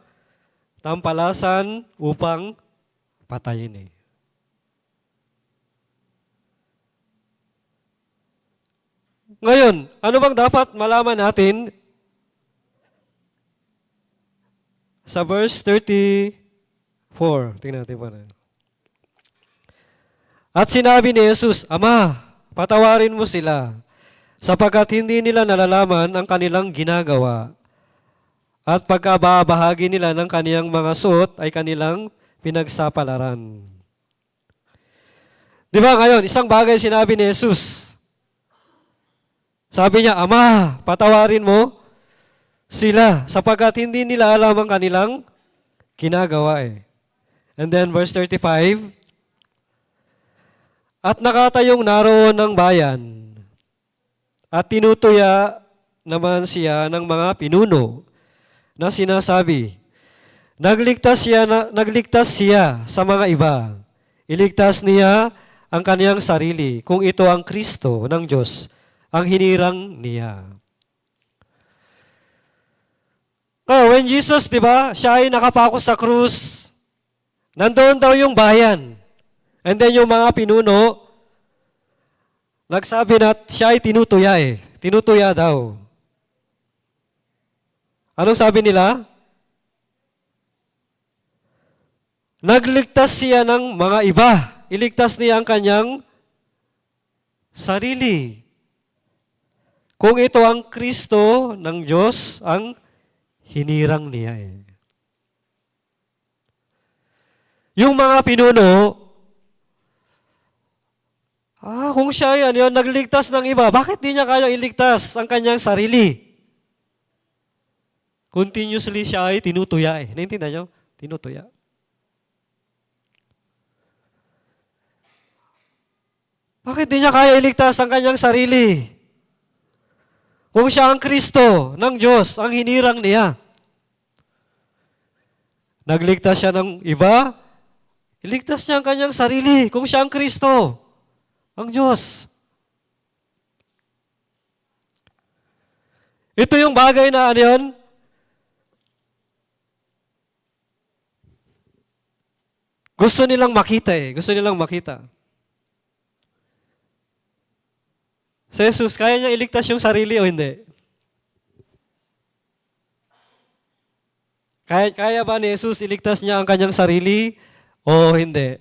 tampalasan upang patayin. Ngayon, ano bang dapat malaman natin sa verse 34? Tingnan natin pa na. At sinabi ni Jesus, Ama, patawarin mo sila, sapagkat hindi nila nalalaman ang kanilang ginagawa. At pagkabahagi nila ng kaniyang mga suot ay kanilang pinagsapalaran. Di ba ngayon, isang bagay sinabi ni Jesus. Sabi niya, Ama, patawarin mo sila sapagkat hindi nila alam ang kanilang ginagawa. And then verse 35, at nakatayong naroon ng bayan at tinutuya naman siya ng mga pinuno na sinasabi, nagligtas siya sa mga iba. Iligtas niya ang kaniyang sarili kung ito ang Kristo ng Diyos, ang hinirang niya. When Jesus, di ba, siya ay nakapako sa krus, nandoon daw yung bayan. And then yung mga pinuno, nagsabi na siya ay tinutuya Tinutuya daw. Anong sabi nila? Nagligtas siya ng mga iba. Iligtas niya ang kanyang sarili. Kung ito ang Kristo ng Diyos, ang hinirang niya. Yung mga pinuno, kung siya yan, nagligtas ng iba, bakit di niya kayang iligtas ang kanyang sarili? Continuously siya ay tinutuya. Naintindihan niyo? Tinutuya. Bakit di niya kaya iligtas ang kanyang sarili? Kung siya ang Kristo ng Diyos, ang hinirang niya. Nagligtas siya ng iba, iligtas niya ang kanyang sarili. Kung siya ang Kristo, ang Diyos. Ito yung bagay na ano yun? Gusto nilang makita Gusto nilang makita. Si Jesus, kaya niya iligtas yung sarili o hindi? Kaya ba ni Jesus iligtas niya ang kanyang sarili o hindi?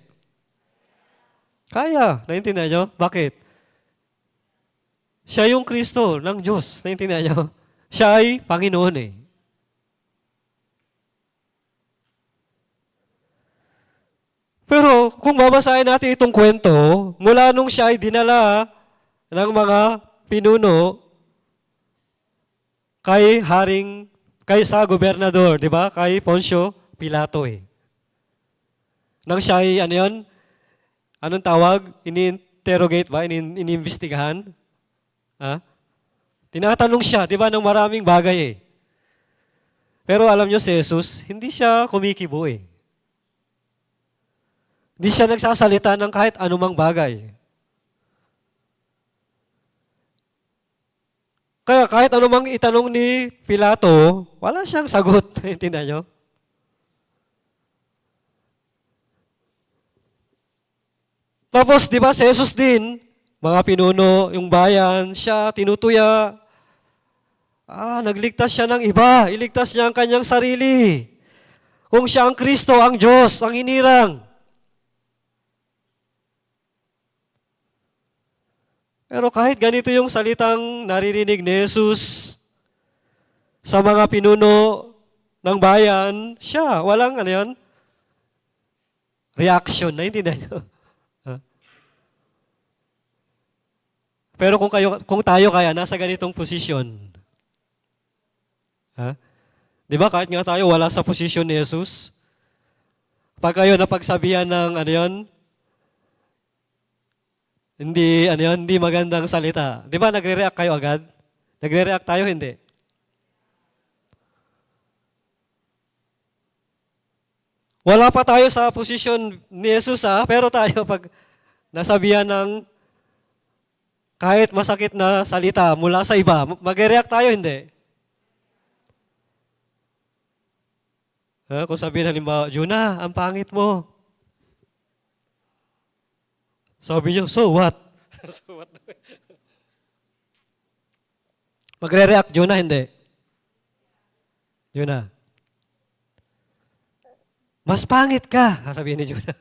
Kaya. Naintindihan niyo? Bakit? Siya yung Kristo ng Diyos. Naintindihan niyo? Siya ay Panginoon Pero kung babasahin natin itong kwento, mula nung siya ay dinala ng mga pinuno kay sa gobernador, di ba? Kay Poncio Pilato Nang siya ay, anong tawag? Ini-interrogate ba? Iniimbestigahan? Tinatanong siya, di ba, ng maraming bagay Pero alam nyo si Jesus, hindi siya kumikibo Hindi siya nagsasalita ng kahit anumang bagay. Kaya kahit anumang itanong ni Pilato, wala siyang sagot. Intindihan nyo? Tapos, di ba, si Jesus din, mga pinuno, yung bayan, siya, tinutuya. Nagligtas siya ng iba. Iligtas niya ang kanyang sarili. Kung siya ang Kristo, ang Diyos, ang hinirang. Pero kahit ganito yung salitang naririnig ni Jesus sa mga pinuno ng bayan, siya, walang reaction. Naintindihan niyo? Pero kung tayo kaya nasa ganitong posisyon, di ba kahit nga tayo wala sa posisyon ni Jesus, pag kayo napagsabihan ng hindi magandang salita, di ba nagre-react kayo agad? Nagre-react tayo, hindi? Wala pa tayo sa posisyon ni Jesus, pero tayo pag nasabihan ng kahit masakit na salita mula sa iba, mag-react tayo, hindi? Kung sabihin halimbawa, Juna, ang pangit mo. Sabi niyo, so what? So what? Magre-react, Juna, hindi? Juna. Mas pangit ka, sabihin ni Juna.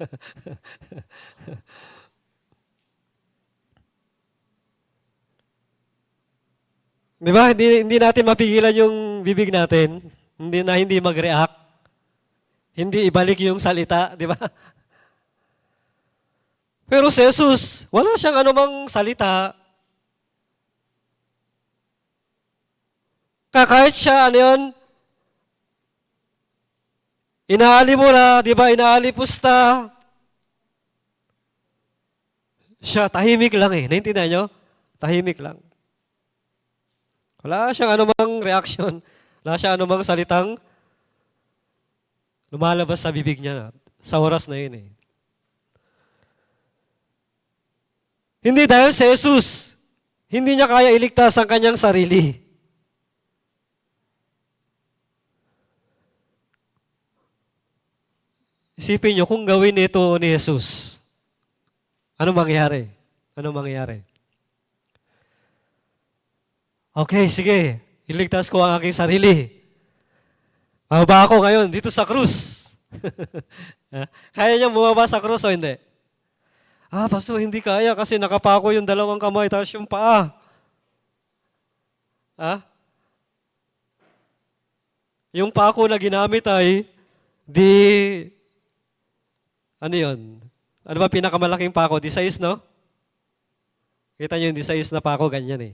Di ba? Hindi natin mapigilan yung bibig natin. Hindi mag-react. Hindi ibalik yung salita, di ba? Pero si Jesus, wala siyang anumang salita. Kahit siya, inaali mo na, di ba? Inaalipusta. Siya, tahimik lang eh. Naintindihan nyo? Tahimik lang. Wala siyang anumang reaction. Wala siyang anumang salitang lumalabas sa bibig niya sa oras na yun eh. Hindi dahil si Jesus, hindi niya kaya iligtas ang kanyang sarili. Isipin niyo kung gawin ito ni Jesus, anong mangyayari? Anong mangyayari? Okay, sige. Iligtas ko ang aking sarili. Mababa ako ngayon dito sa krus. Kaya niya bumaba sa krus o hindi? Pastor, hindi kaya kasi nakapako yung dalawang kamay tapos yung paa. Yung pako na ginamit ay ano yun? Ano ba pinakamalaking pako? Di size, no? Kita niyo yung di size na pako, ganyan eh.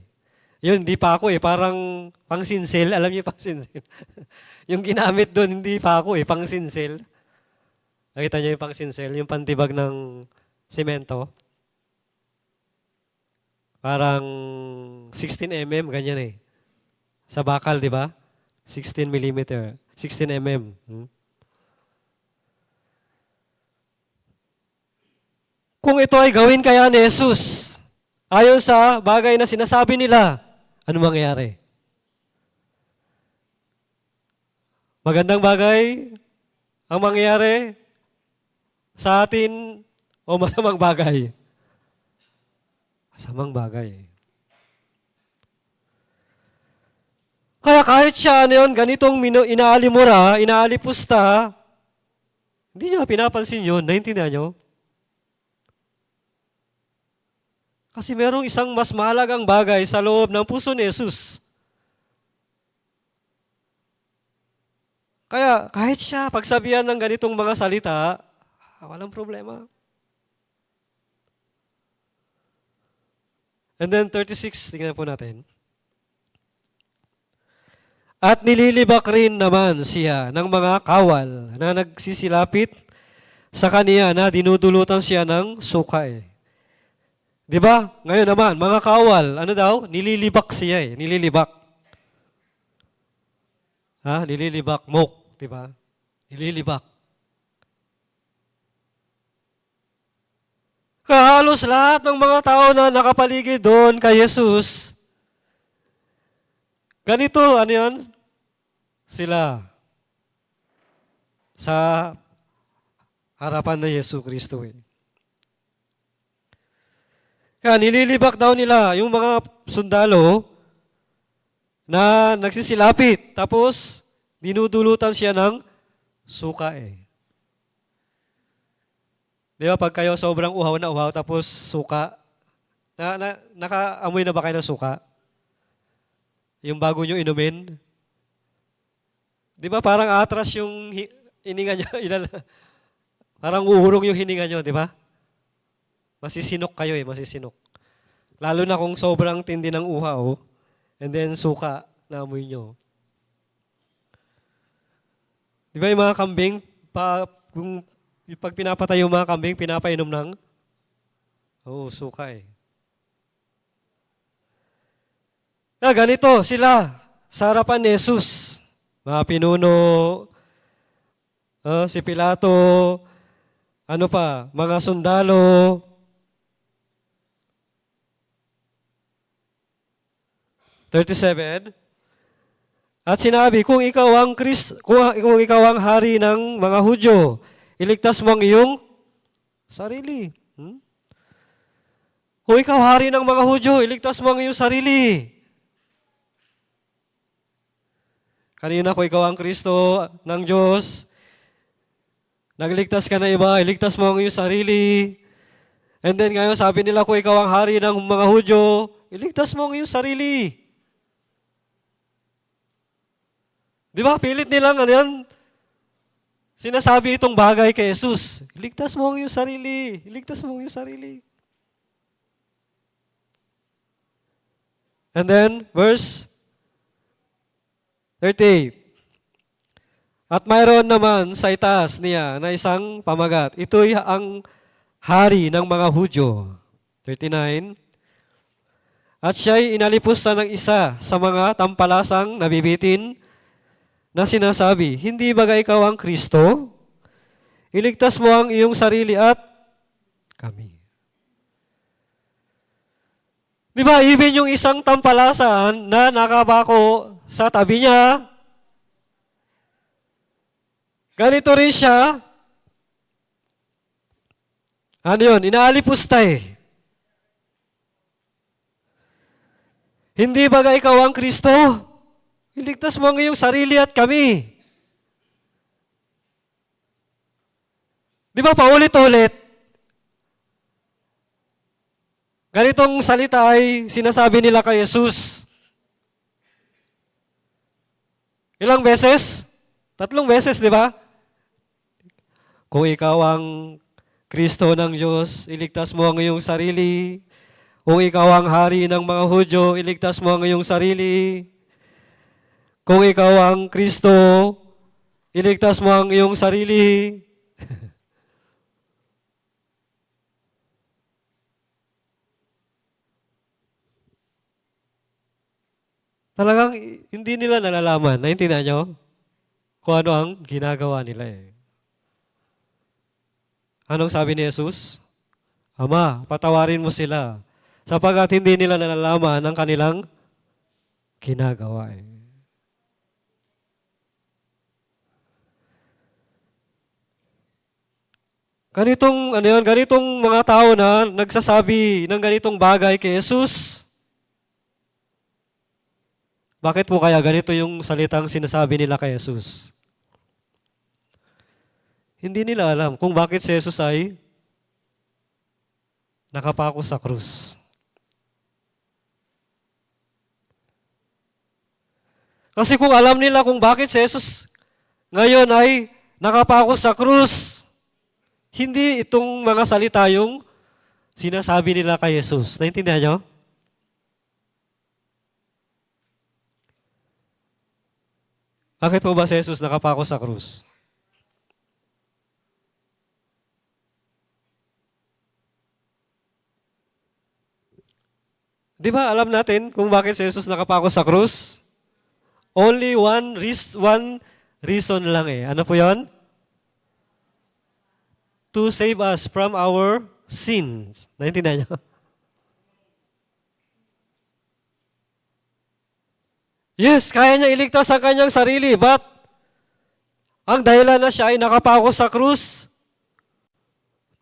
Yun, hindi pa ako parang pang-sinsel. Alam niyo pang-sinsel? Yung ginamit doon, hindi pa ako pang-sinsel. Nakita niyo yung pang-sinsel, yung pantibag ng semento. Parang 16 mm, ganyan eh. Sa bakal, di ba? 16 millimeter. 16 mm. Kung ito ay gawin kaya ni Jesus, ayon sa bagay na sinasabi nila, ano mangyayari? Magandang bagay ang mangyayari sa atin o masamang bagay? Masamang bagay. Kaya kahit siya ganitong inaalimura, inaalipusta, hindi niya pinapansin yun. Naintindihan niyo? Kasi merong isang mas mahalagang bagay sa loob ng puso ni Jesus. Kaya kahit siya pagsabihan ng ganitong mga salita, walang problema. And then 36, tingnan po natin. At nililibak rin naman siya ng mga kawal na nagsisilapit sa kaniya na dinudulutan siya ng sukay. Di ba? Ngayon naman, mga kawal, ano daw? Nililibak siya nililibak. Nililibak, mok, di ba? Nililibak. Halos lahat ng mga tao na nakapaligid doon kay Jesus, ganito, ano yun? Sila sa harapan ni Yesu Kristo. Kaya nililibak daw nila yung mga sundalo na nagsisilapit. Tapos, dinudulutan siya ng suka Di ba, pag kayo sobrang uhaw na uhaw, tapos suka, nakaamoy na ba kayo ng suka? Yung bago nyo inumin? Di ba, parang atras yung hininga nyo. Parang uhurong yung hininga nyo, di ba? Masisinok kayo masisinok. Lalo na kung sobrang tindi ng uhaw, and then suka na amoy nyo. Di ba yung mga kambing, pag pinapatay yung mga kambing, pinapainom ng suka ganito sila sa harapan ni Jesus. Mga pinuno, si Pilato, mga sundalo. (37) At sinabi, kung ikaw ang hari ng mga Hudyo, iligtas mo ang iyong sarili. Kung ikaw hari ng mga Hudyo, iligtas mo ang iyong sarili. Kanina, kung ikaw ang Kristo ng Diyos, nagligtas ka na iba, iligtas mo ang iyong sarili. And then ngayon, sabi nila, kung ikaw ang hari ng mga Hudyo, iligtas mo ang iyong sarili. Di ba? Pilit nilang sinasabi itong bagay kay Jesus. Iligtas mo ang iyong sarili. Iligtas mo ang iyong sarili. And then, verse 38. At mayroon naman sa itaas niya na isang pamagat. Ito'y ang hari ng mga Hudyo. 39. At siya'y inalipusan ng isa sa mga tampalasang nabibitin na sinasabi, hindi bagay ikaw ang Kristo? Iligtas mo ang iyong sarili at kami. Di ba, even yung isang tampalasan na nakabako sa tabi niya, ganito rin siya, inaalipusta Hindi bagay ikaw ang Kristo? Iligtas mo ang iyong sarili at kami. Di ba paulit-ulit? Ganitong salita ay sinasabi nila kay Jesus. Ilang beses? 3 beses, di ba? Kung ikaw ang Kristo ng Diyos, iligtas mo ang iyong sarili. Kung ikaw ang hari ng mga Hudyo, iligtas mo ang iyong sarili. Kung ikaw ang Kristo, iligtas mo ang iyong sarili. Talagang hindi nila nalalaman. Naintindihan nyo? Kung ano ang ginagawa nila Anong sabi ni Jesus? Ama, patawarin mo sila sapagkat hindi nila nalalaman ang kanilang ginagawa Ganitong mga tao na nagsasabi ng ganitong bagay kay Jesus. Bakit po kaya ganito yung salitang sinasabi nila kay Jesus? Hindi nila alam kung bakit si Jesus ay nakapako sa krus. Kasi kung alam nila kung bakit si Jesus ngayon ay nakapako sa krus, hindi itong mga salita yung sinasabi nila kay Jesus. Naintindihan nyo? Bakit po ba si Jesus nakapako sa krus? Di ba alam natin kung bakit si Jesus nakapako sa krus? Only one reason lang Ano po yon? To save us from our sins. Naintindihan niyo? Yes, kaya niya iligtas ang kanyang sarili, but ang dahilan na siya ay nakapako sa krus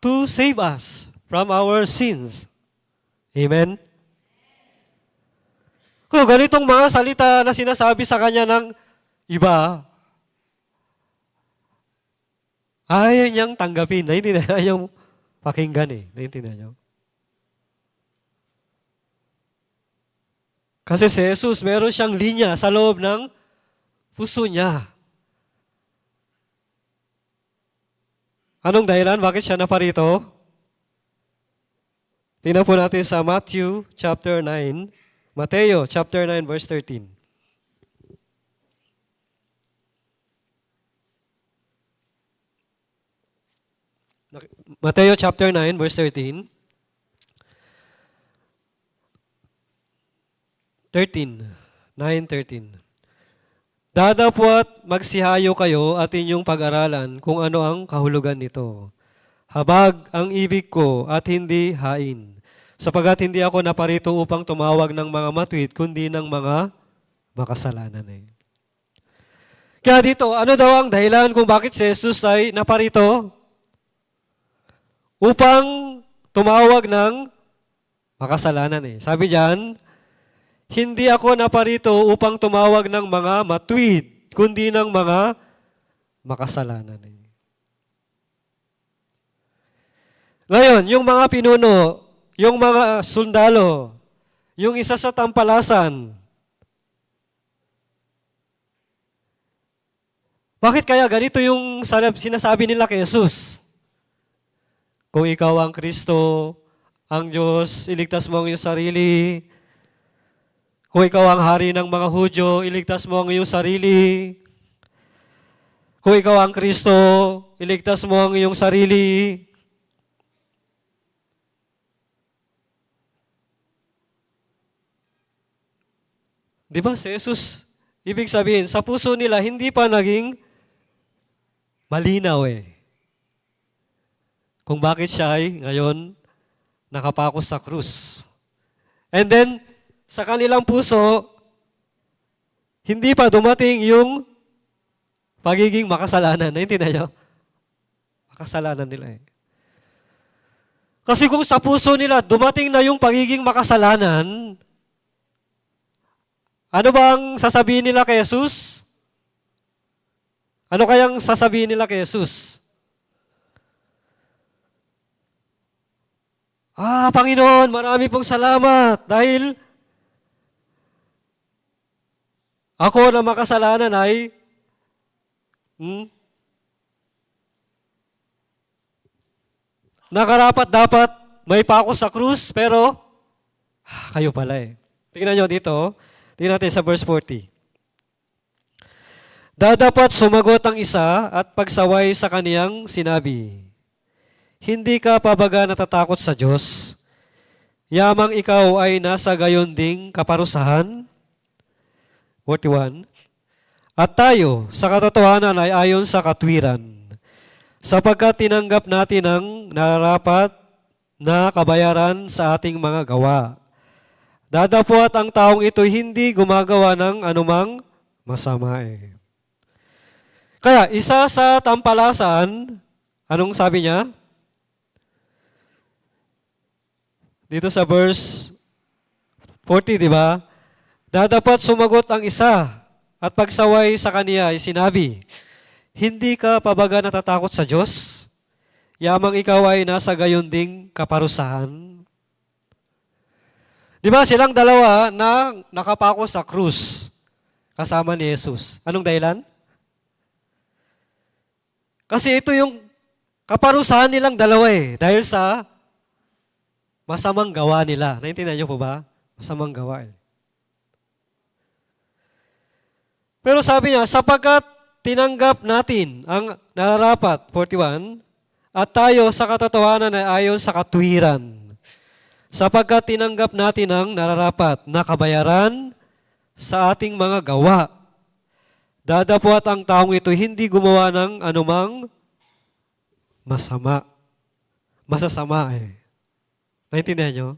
to save us from our sins. Amen? Kung ganitong mga salita na sinasabi sa kanya ng iba, ayaw niyang tanggapin. Naintindihan, ayaw pakinggan eh. Naintindihan niyo? Kasi si Jesus, meron siyang linya sa loob ng puso niya. Anong dahilan? Bakit siya naparito? Tingnan po natin sa Matthew chapter 9. Mateo chapter 9 verse 13. Mateo chapter 9 verse 13. 9:13. Dadapot magsihayo kayo at inyong pag-aralan kung ano ang kahulugan nito. Habag ang ibig ko at hindi hain. Sapagat hindi ako naparito upang tumawag ng mga matuwid, kundi ng mga makasalanan. Kaya dito, ano daw ang dahilan kung bakit si Jesus ay naparito? Upang tumawag ng makasalanan. Sabi diyan, hindi ako naparito upang tumawag ng mga matuwid, kundi ng mga makasalanan. Ngayon, yung mga pinuno, yung mga sundalo, yung isa sa tampalasan, bakit kaya ganito yung sinasabi nila kay Jesus? Kung ikaw ang Kristo, ang Diyos, iligtas mo ang iyong sarili. Kung ikaw ang hari ng mga Hudyo, iligtas mo ang iyong sarili. Kung ikaw ang Kristo, iligtas mo ang iyong sarili. Di ba si Jesus, ibig sabihin, sa puso nila, hindi pa naging malinaw kung bakit siya ay ngayon nakapako sa krus. And then, sa kanilang puso, hindi pa dumating yung pagiging makasalanan. Naintindihan niyo? Makasalanan nila Kasi kung sa puso nila dumating na yung pagiging makasalanan, ano bang sasabihin nila kay Jesus? Ano kayang sasabihin nila kay Jesus? Panginoon, marami pong salamat dahil ako na makasalanan ay nakarapat dapat may pako sa krus, pero kayo pala Tingnan nyo dito. Tingnan natin sa verse 40. Dadapat sumagot ang isa at pagsaway sa kaniyang sinabi, hindi ka pa baga natatakot sa Diyos? Yamang ikaw ay nasa gayon ding kaparusahan? 41. At tayo, sa katotohanan ay ayon sa katwiran, sapagkat tinanggap natin ang nararapat na kabayaran sa ating mga gawa. Dadapot ang taong ito hindi gumagawa ng anumang masama Kaya, isa sa tampalasan, anong sabi niya? Dito sa verse 40, di ba? Dadapat sumagot ang isa at pagsaway sa kaniya ay sinabi, hindi ka pa baga natatakot sa Diyos? Yamang ikaw ay nasa gayon ding kaparusahan. Di ba silang dalawa na nakapako sa krus kasama ni Jesus? Anong dahilan? Kasi ito yung kaparusahan nilang dalawa dahil sa masamang gawa nila. Naintindihan niyo po ba? Masamang gawa Pero sabi niya, sapagkat tinanggap natin ang nararapat, 41, at tayo sa katotohanan ay ayon sa katwiran. Sapagkat tinanggap natin ang nararapat na kabayaran sa ating mga gawa. Dadapuat ang taong ito hindi gumawa ng anumang masasama Naintindihan nyo?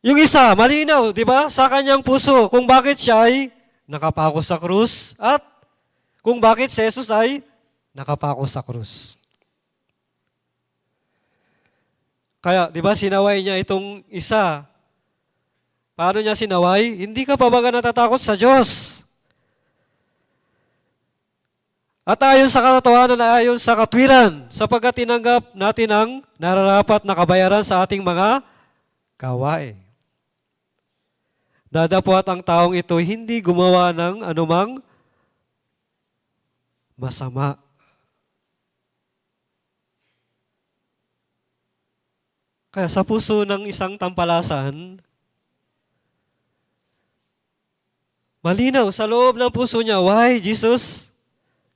Yung isa, malinaw, di ba? Sa kanyang puso, kung bakit siya ay nakapako sa krus at kung bakit si Jesus ay nakapako sa krus. Kaya, di ba, sinaway niya itong isa. Paano niya sinaway? Hindi ka pa ba natatakot sa Diyos? At ayon sa katotohanan na ayon sa katwiran, sapagkat tinanggap natin ang nararapat na kabayaran sa ating mga gawain. Dadapot ang taong ito hindi gumawa ng anumang masama. Kaya sa puso ng isang tampalasan, malinaw sa loob ng puso niya, why Jesus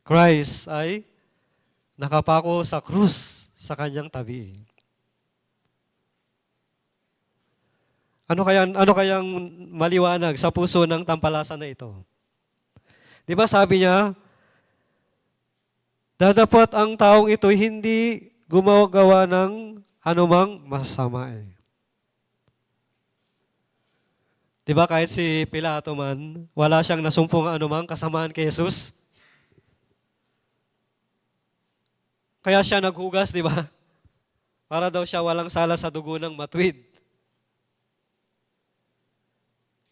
Christ ay nakapako sa krus sa kanyang tabi. Ano kayang maliwanag sa puso ng tampalasan na ito? Di ba sabi niya, dadapot ang taong ito hindi gumagawa ng anumang masama. Di ba kahit si Pilato man, wala siyang nasumpong anumang kasamaan kay Jesus? Kaya siya naghugas, di ba? Para daw siya walang sala sa dugo ng matuwid.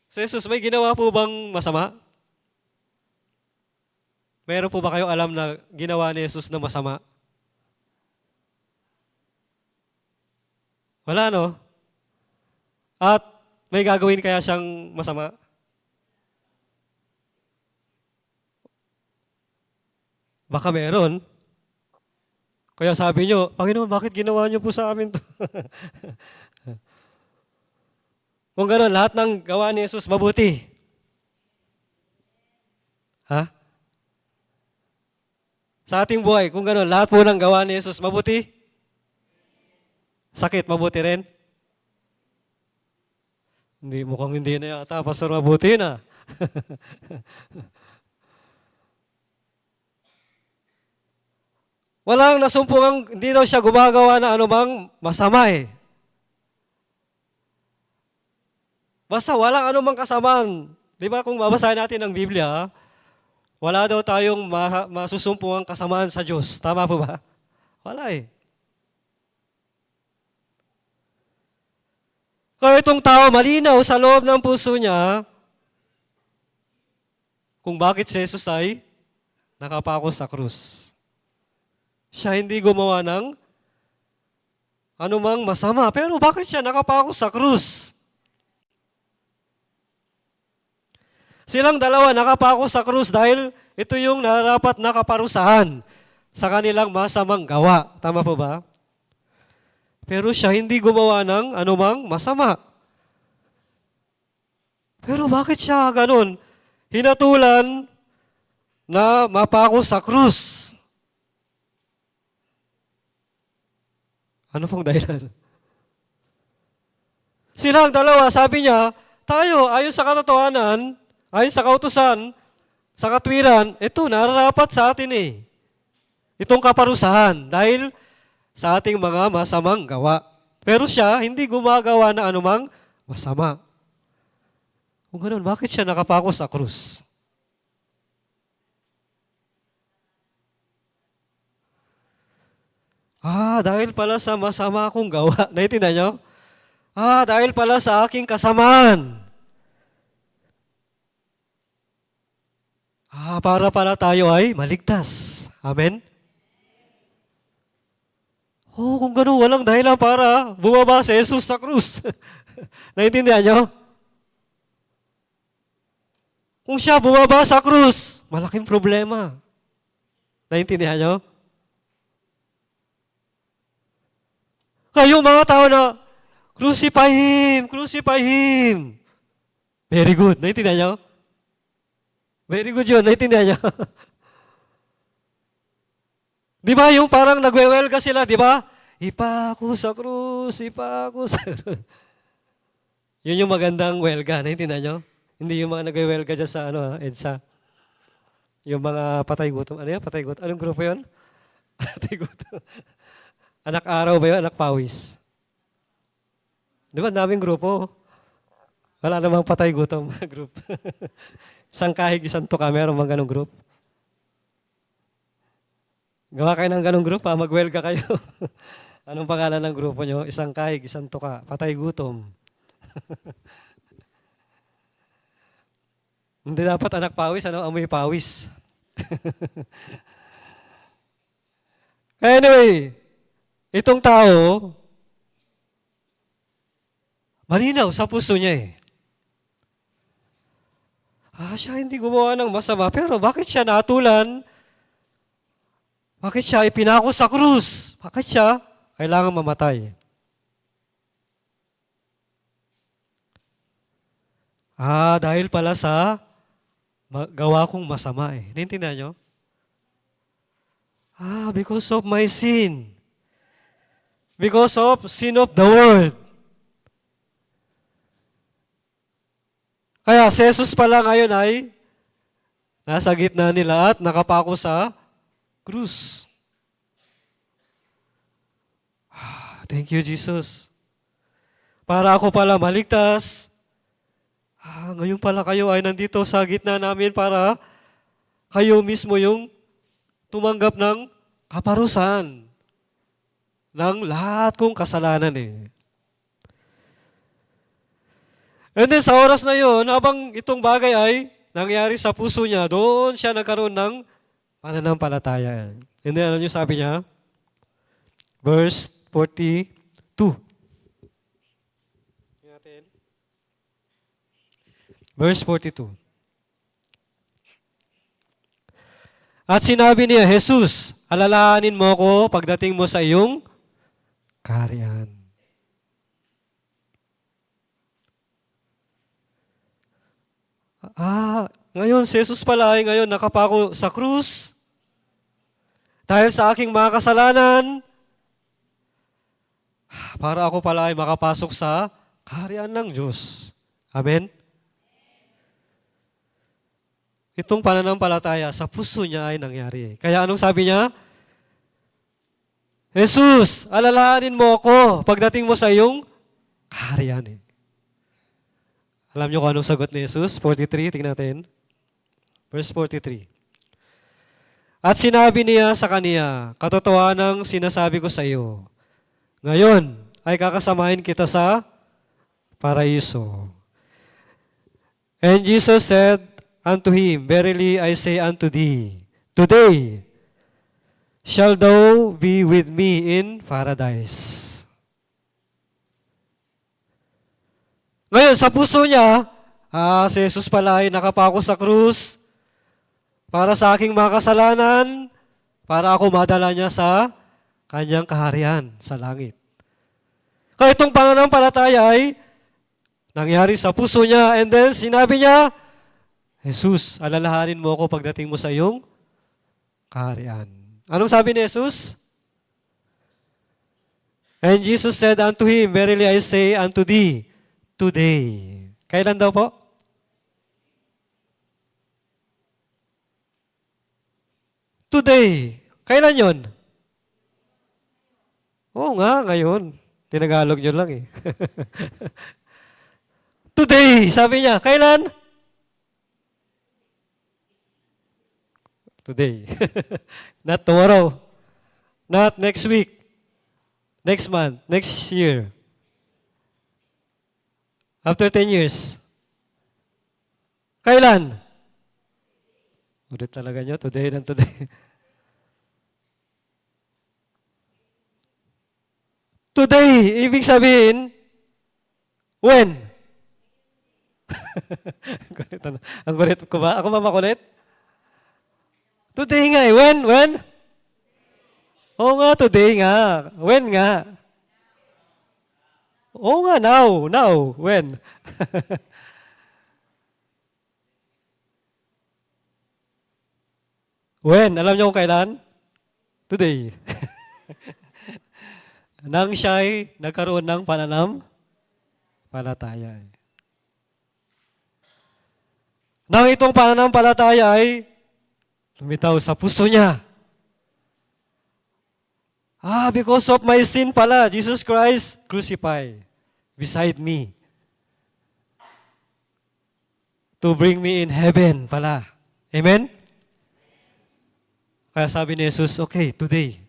Si Jesus, may ginawa po bang masama? Meron po ba kayo alam na ginawa ni Jesus na masama? Wala, no? At may gagawin kaya siyang masama? Baka meron. Kaya sabi niyo, Panginoon, bakit ginawa niyo po sa amin to? Kung gano'n, lahat ng gawa ni Jesus mabuti. Ha? Sa ating buhay, kung gano'n, lahat po ng gawa ni Jesus mabuti? Sakit, mabuti rin? Hindi, mukhang hindi na yata, Pastor, mabuti na. Walang nasumpungang, hindi daw siya gumagawa na anumang masama eh. Basta walang anumang kasamaan. Di ba kung babasahin natin ang Biblia, wala daw tayong masusumpungang kasamaan sa Diyos. Tama po ba? Wala eh. Kaya itong tao malinaw sa loob ng puso niya kung bakit si Jesus ay nakapako sa krus. Siya hindi gumawa ng anumang masama. Pero bakit siya nakapako sa krus? Silang dalawa nakapako sa krus dahil ito yung nararapat na kaparusahan sa kanilang masamang gawa. Tama po ba? Pero siya hindi gumawa ng anumang masama. Pero bakit siya ganun? Hinatulan na mapako sa krus. Ano pong dahilan? Silang dalawa, sabi niya, tayo, ayon sa katotohanan, ayon sa kautusan, sa katwiran, ito, nararapat sa atin eh. Itong kaparusahan dahil sa ating mga masamang gawa. Pero siya, hindi gumagawa na anumang masama. Kung ganun, bakit siya nakapako sa krus? Dahil pala sa masama akong gawa. Naiintindihan niyo? Dahil pala sa aking kasamaan. Para pala tayo ay maligtas. Amen? Kung gano'n, walang dahilan para bumaba si Jesus sa krus. Naiintindihan niyo? Kung siya bumaba sa krus, malaking problema. Naiintindihan niyo? Kayong mga tao na, crucify Him, crucify Him. Very good. Naiintindihan niyo? Very good yun. Naiintindihan niyo? Di ba yung parang nagwewelga sila, di ba? Ipako sa krus, ipako sa krus. Yun yung magandang welga. Naiintindihan niyo? Hindi yung mga nagwewelga dyan sa EDSA. Yung mga patay gutom. Ano yan? Patay gutom. Anong grupo yun? Patay gutom. Anak araw ba yun? Anak pawis? Di ba, daming grupo. Wala namang patay gutom group. Isang kahig, isang tuka, meron bang ganong group? Gawa kayo ng ganong group, ha? Mag-welga kayo. Anong pangalan ng grupo nyo? Isang kahig, isang tuka, patay gutom. Hindi dapat anak pawis, amoy pawis. Anyway, itong tao, malinaw sa puso niya eh. Siya hindi gumawa ng masama, pero bakit siya natulan? Bakit siya ipinako sa krus? Bakit siya kailangan mamatay? Dahil pala sa gawa kong masama eh. Naintindihan nyo? Because of my sin. Because of sin of the world. Kaya si Jesus pala ngayon ay nasa gitna nila at nakapako sa krus. Thank you, Jesus. Para ako pala maligtas. Ngayon pala kayo ay nandito sa gitna namin para kayo mismo yung tumanggap ng kaparusahan ng lahat kong kasalanan eh. And then sa oras na yun, habang itong bagay ay nangyari sa puso niya, doon siya nagkaroon ng pananampalataya. And then ano yung sabi niya? Verse 42. Verse 42. At sinabi niya, Jesus, alalahanin mo ko pagdating mo sa iyong kaharian. Ngayon, si Jesus pala ay ngayon nakapako sa krus. Dahil sa aking mga kasalanan, para ako pala ay makapasok sa kaharian ng Diyos. Amen? Itong pananampalataya sa puso niya ay nangyari. Kaya anong sabi niya? Jesus, alalahanin mo ako pagdating mo sa iyong kaharian. Alam niyo kung anong sagot ni Jesus? 43, tingnan natin. Verse 43. At sinabi niya sa kaniya, katotohanang sinasabi ko sa iyo, ngayon ay kakasamahin kita sa paraiso. And Jesus said unto him, verily I say unto thee, today shall thou be with me in paradise. Ngayon, sa puso niya, si Jesus pala ay nakapako sa krus para sa aking mga kasalanan, para ako madala niya sa kanyang kaharian sa langit. Kaya itong pananampalataya ay nangyari sa puso niya, and then sinabi niya, Jesus, alalahanin mo ako pagdating mo sa iyong kaharian. Anong sabi ni Jesus? And Jesus said unto him, verily I say unto thee, today. Kailan daw po? Today. Kailan yon? Oo nga, ngayon. Tinagalog nyo lang eh. Today, sabi niya. Kailan? Today. Not tomorrow. Not next week. Next month. Next year. After 10 years. Kailan? Ulit talaga nyo, today and today. Today, ibig sabihin, when? Ang kulit ko ba? Ako ba makulit? Today nga eh. When? When? Oo nga, today nga. When nga? Oo nga, now. Now. When? When? Alam niyo kung kailan? Today. Nang siya'y nagkaroon ng pananampalataya. Nang itong pananampalataya ay lumitaw sa puso niya. Because of my sin pala, Jesus Christ crucified beside me. To bring me in heaven pala. Amen? Kaya sabi ni Jesus, okay, today.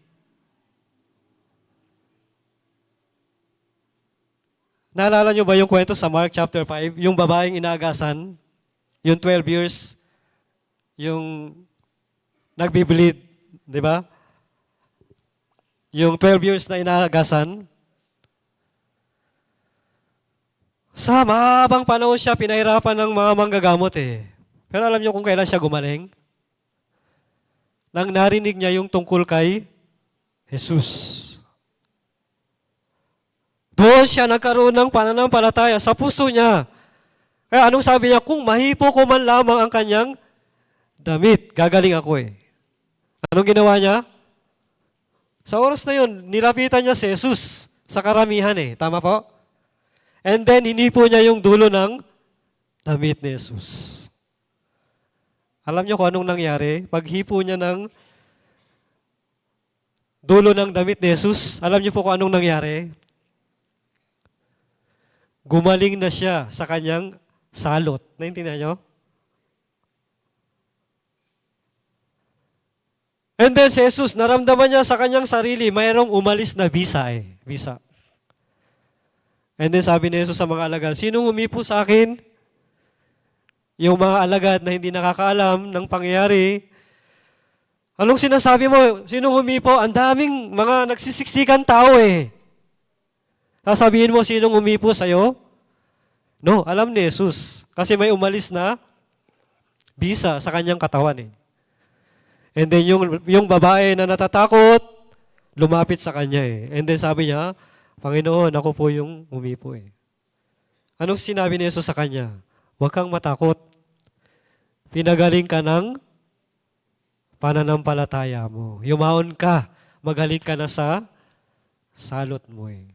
Naalala nyo ba yung kwento sa Mark chapter 5? Yung babaeng inaagasan, yung 12 years, yung nagbibilid, di ba? Yung 12 years na inaagasan, sa mahabang panahon siya, pinahirapan ng mga manggagamot eh. Pero alam niyo kung kailan siya gumaling? Nang narinig niya yung tungkol kay Jesus. Doon siya nagkaroon ng pananampalataya sa puso niya. Kaya anong sabi niya? Kung mahipo ko man lamang ang kanyang damit, gagaling ako eh. Anong ginawa niya? Sa oras na yun, nilapitan niya si Jesus sa karamihan eh. Tama po? And then, hinipo niya yung dulo ng damit ni Jesus. Alam niyo kung anong nangyari? Paghipo niya ng dulo ng damit ni Jesus, alam niyo po kung anong nangyari? Gumaling na siya sa kanyang salot. Naintindihan niyo? And then si Jesus, naramdaman niya sa kanyang sarili, mayroong umalis na bisa eh. Bisa. And then sabi ni Jesus sa mga alagad, sinong umipo sa akin? Yung mga alagad na hindi nakakaalam ng pangyayari. Anong sinasabi mo? Sinong umipo? Ang daming mga nagsisiksikan tao eh. Sasabihin mo, sinong umipo sa'yo? No, alam ni Jesus. Kasi may umalis na bisa sa kanyang katawan eh. And then yung babae na natatakot, lumapit sa kanya eh. And then sabi niya, Panginoon, ako po yung umipo eh. Anong sinabi ni Jesus sa kanya? Huwag kang matakot. Pinagaling ka ng pananampalataya mo. Yumaon ka. Magaling ka na sa salot mo eh.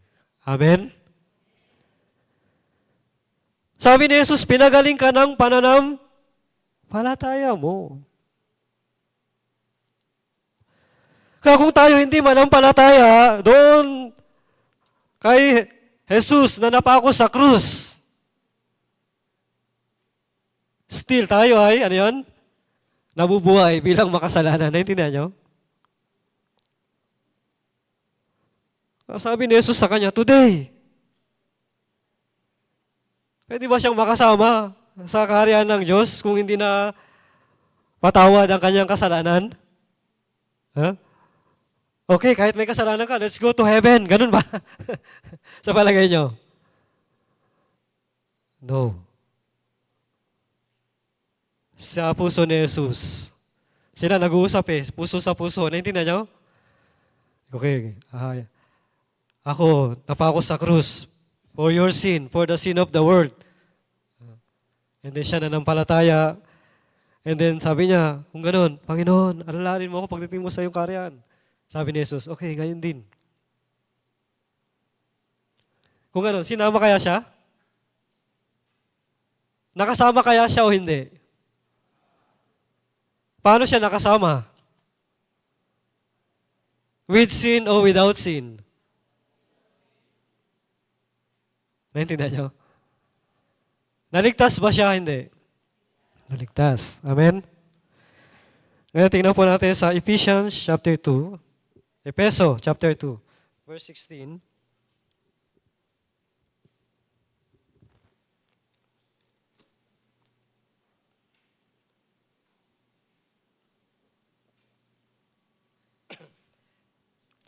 Amen? Sabi ni Jesus, pinagaling ka ng pananampalataya mo. Kaya kung tayo hindi manampalataya, doon kay Jesus na napako sa krus, still tayo ay, ano yun? Nabubuhay bilang makasalanan. Naintindihan nyo? Sabi ni Jesus sa kanya, today, pwede ba siyang makasama sa kaharian ng Diyos kung hindi na patawad ang kanyang kasalanan? Huh? Okay, kahit may kasalanan ka, let's go to heaven. Ganun ba? Sa palagay nyo? No. Sa puso ni Jesus. Sila nag-uusap eh, puso sa puso. Naintindihan nyo? Okay. Ako, napako sa krus for your sin, for the sin of the world. And then siya nanampalataya. And then sabi niya, kung ganun, Panginoon, alalahanin mo ako pagdating mo sa iyong kaharian. Sabi ni Jesus, okay, ngayon din. Kung ganun, sinama kaya siya? Nakasama kaya siya o hindi? Paano siya nakasama? With sin o without sin? Naintindihan niyo? Naligtas ba siya? Hindi. Naligtas. Amen? Ngayon, tingnan po natin sa Ephesians chapter 2. Efeso chapter 2, verse 16.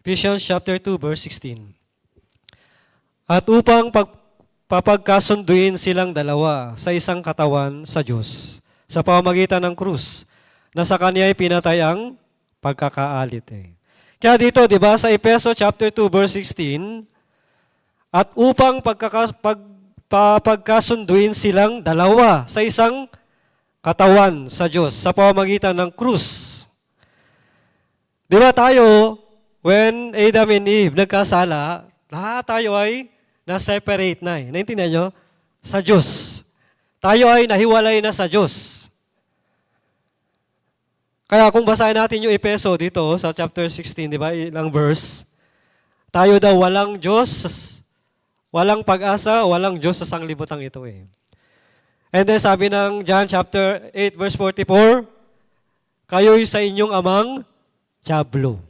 Ephesians chapter 2, verse 16. At upang papagkasunduin silang dalawa sa isang katawan sa Diyos, sa pamamagitan ng krus, na sa Kanya ay pinatay ang pagkakaalit eh. Kaya dito, di ba, sa Efeso chapter 2, verse 16, at upang papagkasunduin silang dalawa sa isang katawan sa Diyos, sa pamamagitan ng krus. Di ba tayo, when Adam and Eve nagkasala, lahat tayo ay na-separate na eh. Naintindihan nyo? Sa Diyos. Tayo ay nahiwalay na sa Diyos. Kaya kung basahin natin yung Efeso dito sa chapter 16, di ba? Ilang verse. Tayo daw walang Diyos, walang pag-asa, walang Diyos sa sanglibutang ito eh. And then sabi ng John chapter 8 verse 44, kayo'y sa inyong amang dyablo.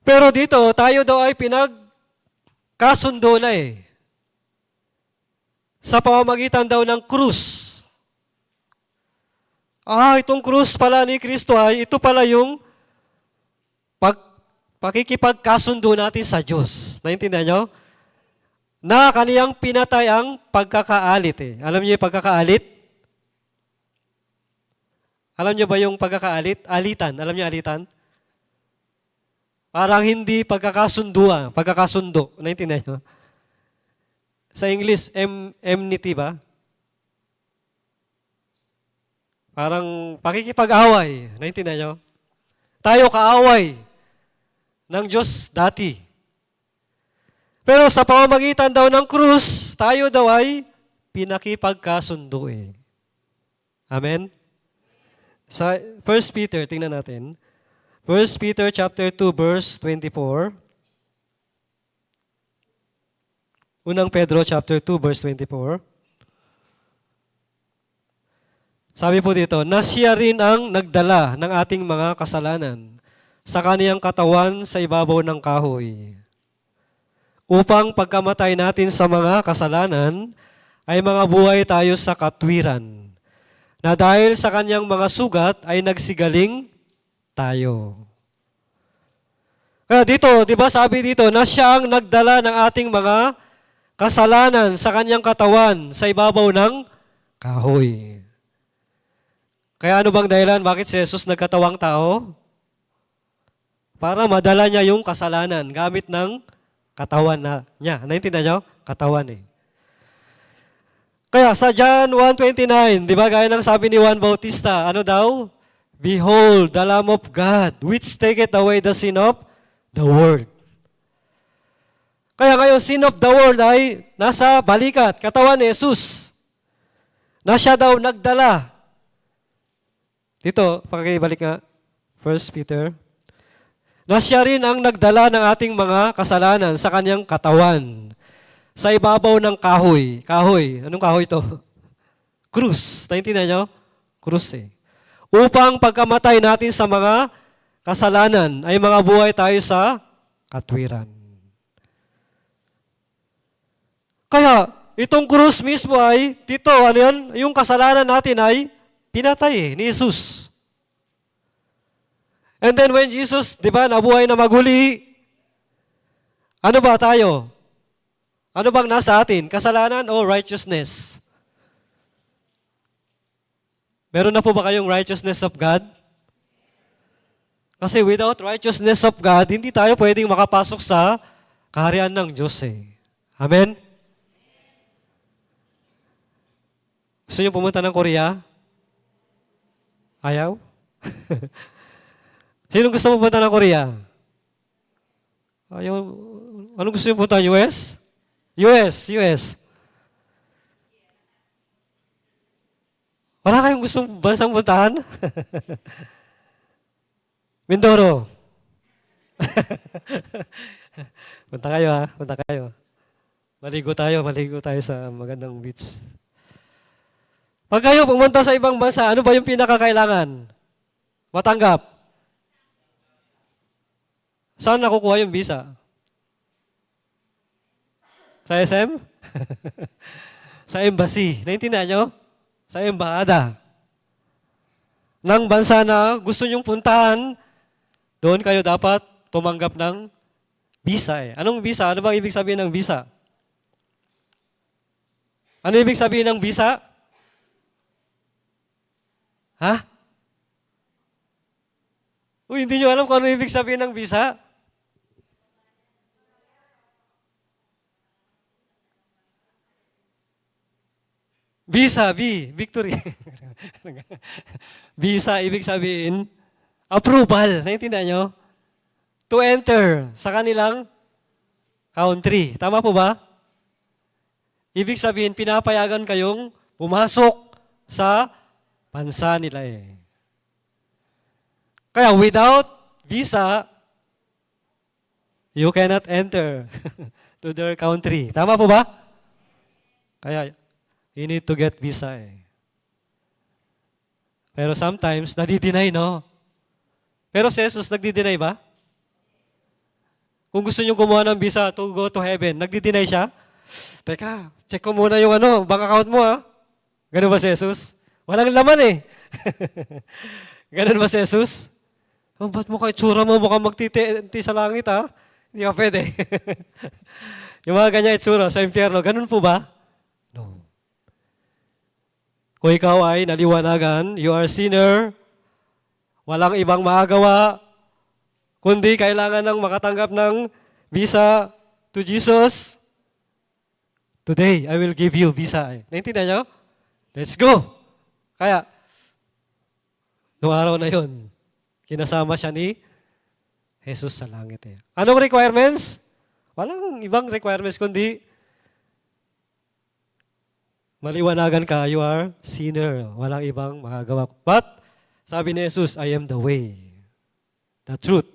Pero dito, tayo daw ay pinagkasundo na eh. Sa pamamagitan daw ng krus. Itong krus pala ni Kristo ay, ito pala yung pakikipagkasundo natin sa Diyos. Naintindihan nyo? Na kaniyang pinatay ang pagkakaalit eh. Alam niyo yung pagkakaalit? Alam niyo ba yung pagkakaalit? Alitan. Alam niyo alitan? Parang hindi pagkakasundo. Naintindihan nyo? Sa English, enmity ba? Parang pakikipag-away. Naintindihan nyo? Tayo kaaway ng Diyos dati. Pero sa pamamagitan daw ng krus, tayo daw ay pinakipagkasundo eh. Amen? Sa 1 Peter, tingnan natin. 1 Peter chapter 2 verse 24. Unang Pedro chapter 2 verse 24. Sabi po dito, na siya rin ang nagdala ng ating mga kasalanan sa kaniyang katawan sa ibabaw ng kahoy. Upang pagkamatay natin sa mga kasalanan, ay mga buhay tayo sa katwiran, na dahil sa kanyang mga sugat ay nagsigaling tayo. Kaya dito, di ba sabi dito, na siya ang nagdala ng ating mga kasalanan sa kanyang katawan sa ibabaw ng kahoy. Kaya ano bang dahilan? Bakit si Jesus nagkatawang tao? Para madala niya yung kasalanan gamit ng katawan niya. Naintindihan niyo? Katawan eh. Kaya sa John 1:29, di ba gaya ng sabi ni Juan Bautista, ano daw? Behold, the Lamb of God, which taketh away the sin of the world. Kaya ngayon, sin of the world ay nasa balikat, katawan ni Jesus, na siya daw nagdala. Dito, pakibalik nga, 1 Peter. Na siya rin ang nagdala ng ating mga kasalanan sa kanyang katawan sa ibabaw ng kahoy. Kahoy. Anong kahoy to? Krus. Naintindihan nyo? Krus eh. Upang pagkamatay natin sa mga kasalanan, ay mga buhay tayo sa katwiran. Kaya, itong krus mismo ay, dito, ano yan? Yung kasalanan natin ay pinatay ni Jesus. And then when Jesus, di ba, nabuhay na maguli, ano ba tayo? Ano bang nasa atin? Kasalanan o righteousness? Meron na po ba kayong righteousness of God? Kasi without righteousness of God, hindi tayo pwedeng makapasok sa kaharian ng Diyos eh. Amen? Gusto niyo pumunta ng Korea? Ayaw? Sino gusto mo punta ng Korea? Ayaw. Anong gusto niyo punta? US? US. Wala kayong gustong bansang puntahan? Mindoro. Punta kayo ha, punta kayo. Maligo tayo sa magandang beach. Pag kayo pumunta sa ibang bansa, ano ba yung pinakakailangan? Matanggap. Saan nakukuha yung visa? Sa SM? Sa embassy. Naintindihan nyo? Sa embahada. Ng bansa na gusto nyong puntahan, doon kayo dapat tumanggap ng visa eh. Anong visa? Ano bang ibig sabihin ng visa? Ano ibig sabihin ng visa? Ha? Uy, hindi nyo alam kung ano ibig sabihin ng visa? Visa, victory. Visa, ibig sabihin, approval. Naintindihan nyo? To enter sa kanilang country. Tama po ba? Ibig sabihin, pinapayagan kayong pumasok sa bansa nila eh. Kaya without visa, You cannot enter to their country. Tama po ba? Kaya, you need to get visa eh. Pero sometimes, nadi-deny, no? Pero si Jesus, nagdi-deny ba? Kung gusto nyo kumuha ng visa to go to heaven, nagdi-deny siya? Teka, check ko muna yung bank account mo ha. Ganun ba si Jesus? Walang laman eh. Ganun ba si Jesus? Oh, ba't mo kahit tsura mo mukhang magtiti sa langit ha? Hindi ka pwede. Yung mga ganyan itsura sa impyerno, ganun po ba? No. Kung ikaw ay naliwanagan, you are sinner, walang ibang magagawa, kundi kailangan ng makatanggap ng visa to Jesus. Today, I will give you visa. Naintindihan nyo? Let's go! Kaya, noong araw na yon, kinasama siya ni Jesus sa langit. Anong requirements? Walang ibang requirements kundi maliwanagan ka, you are sinner. Walang ibang magagawa. But, sabi ni Jesus, I am the way, the truth,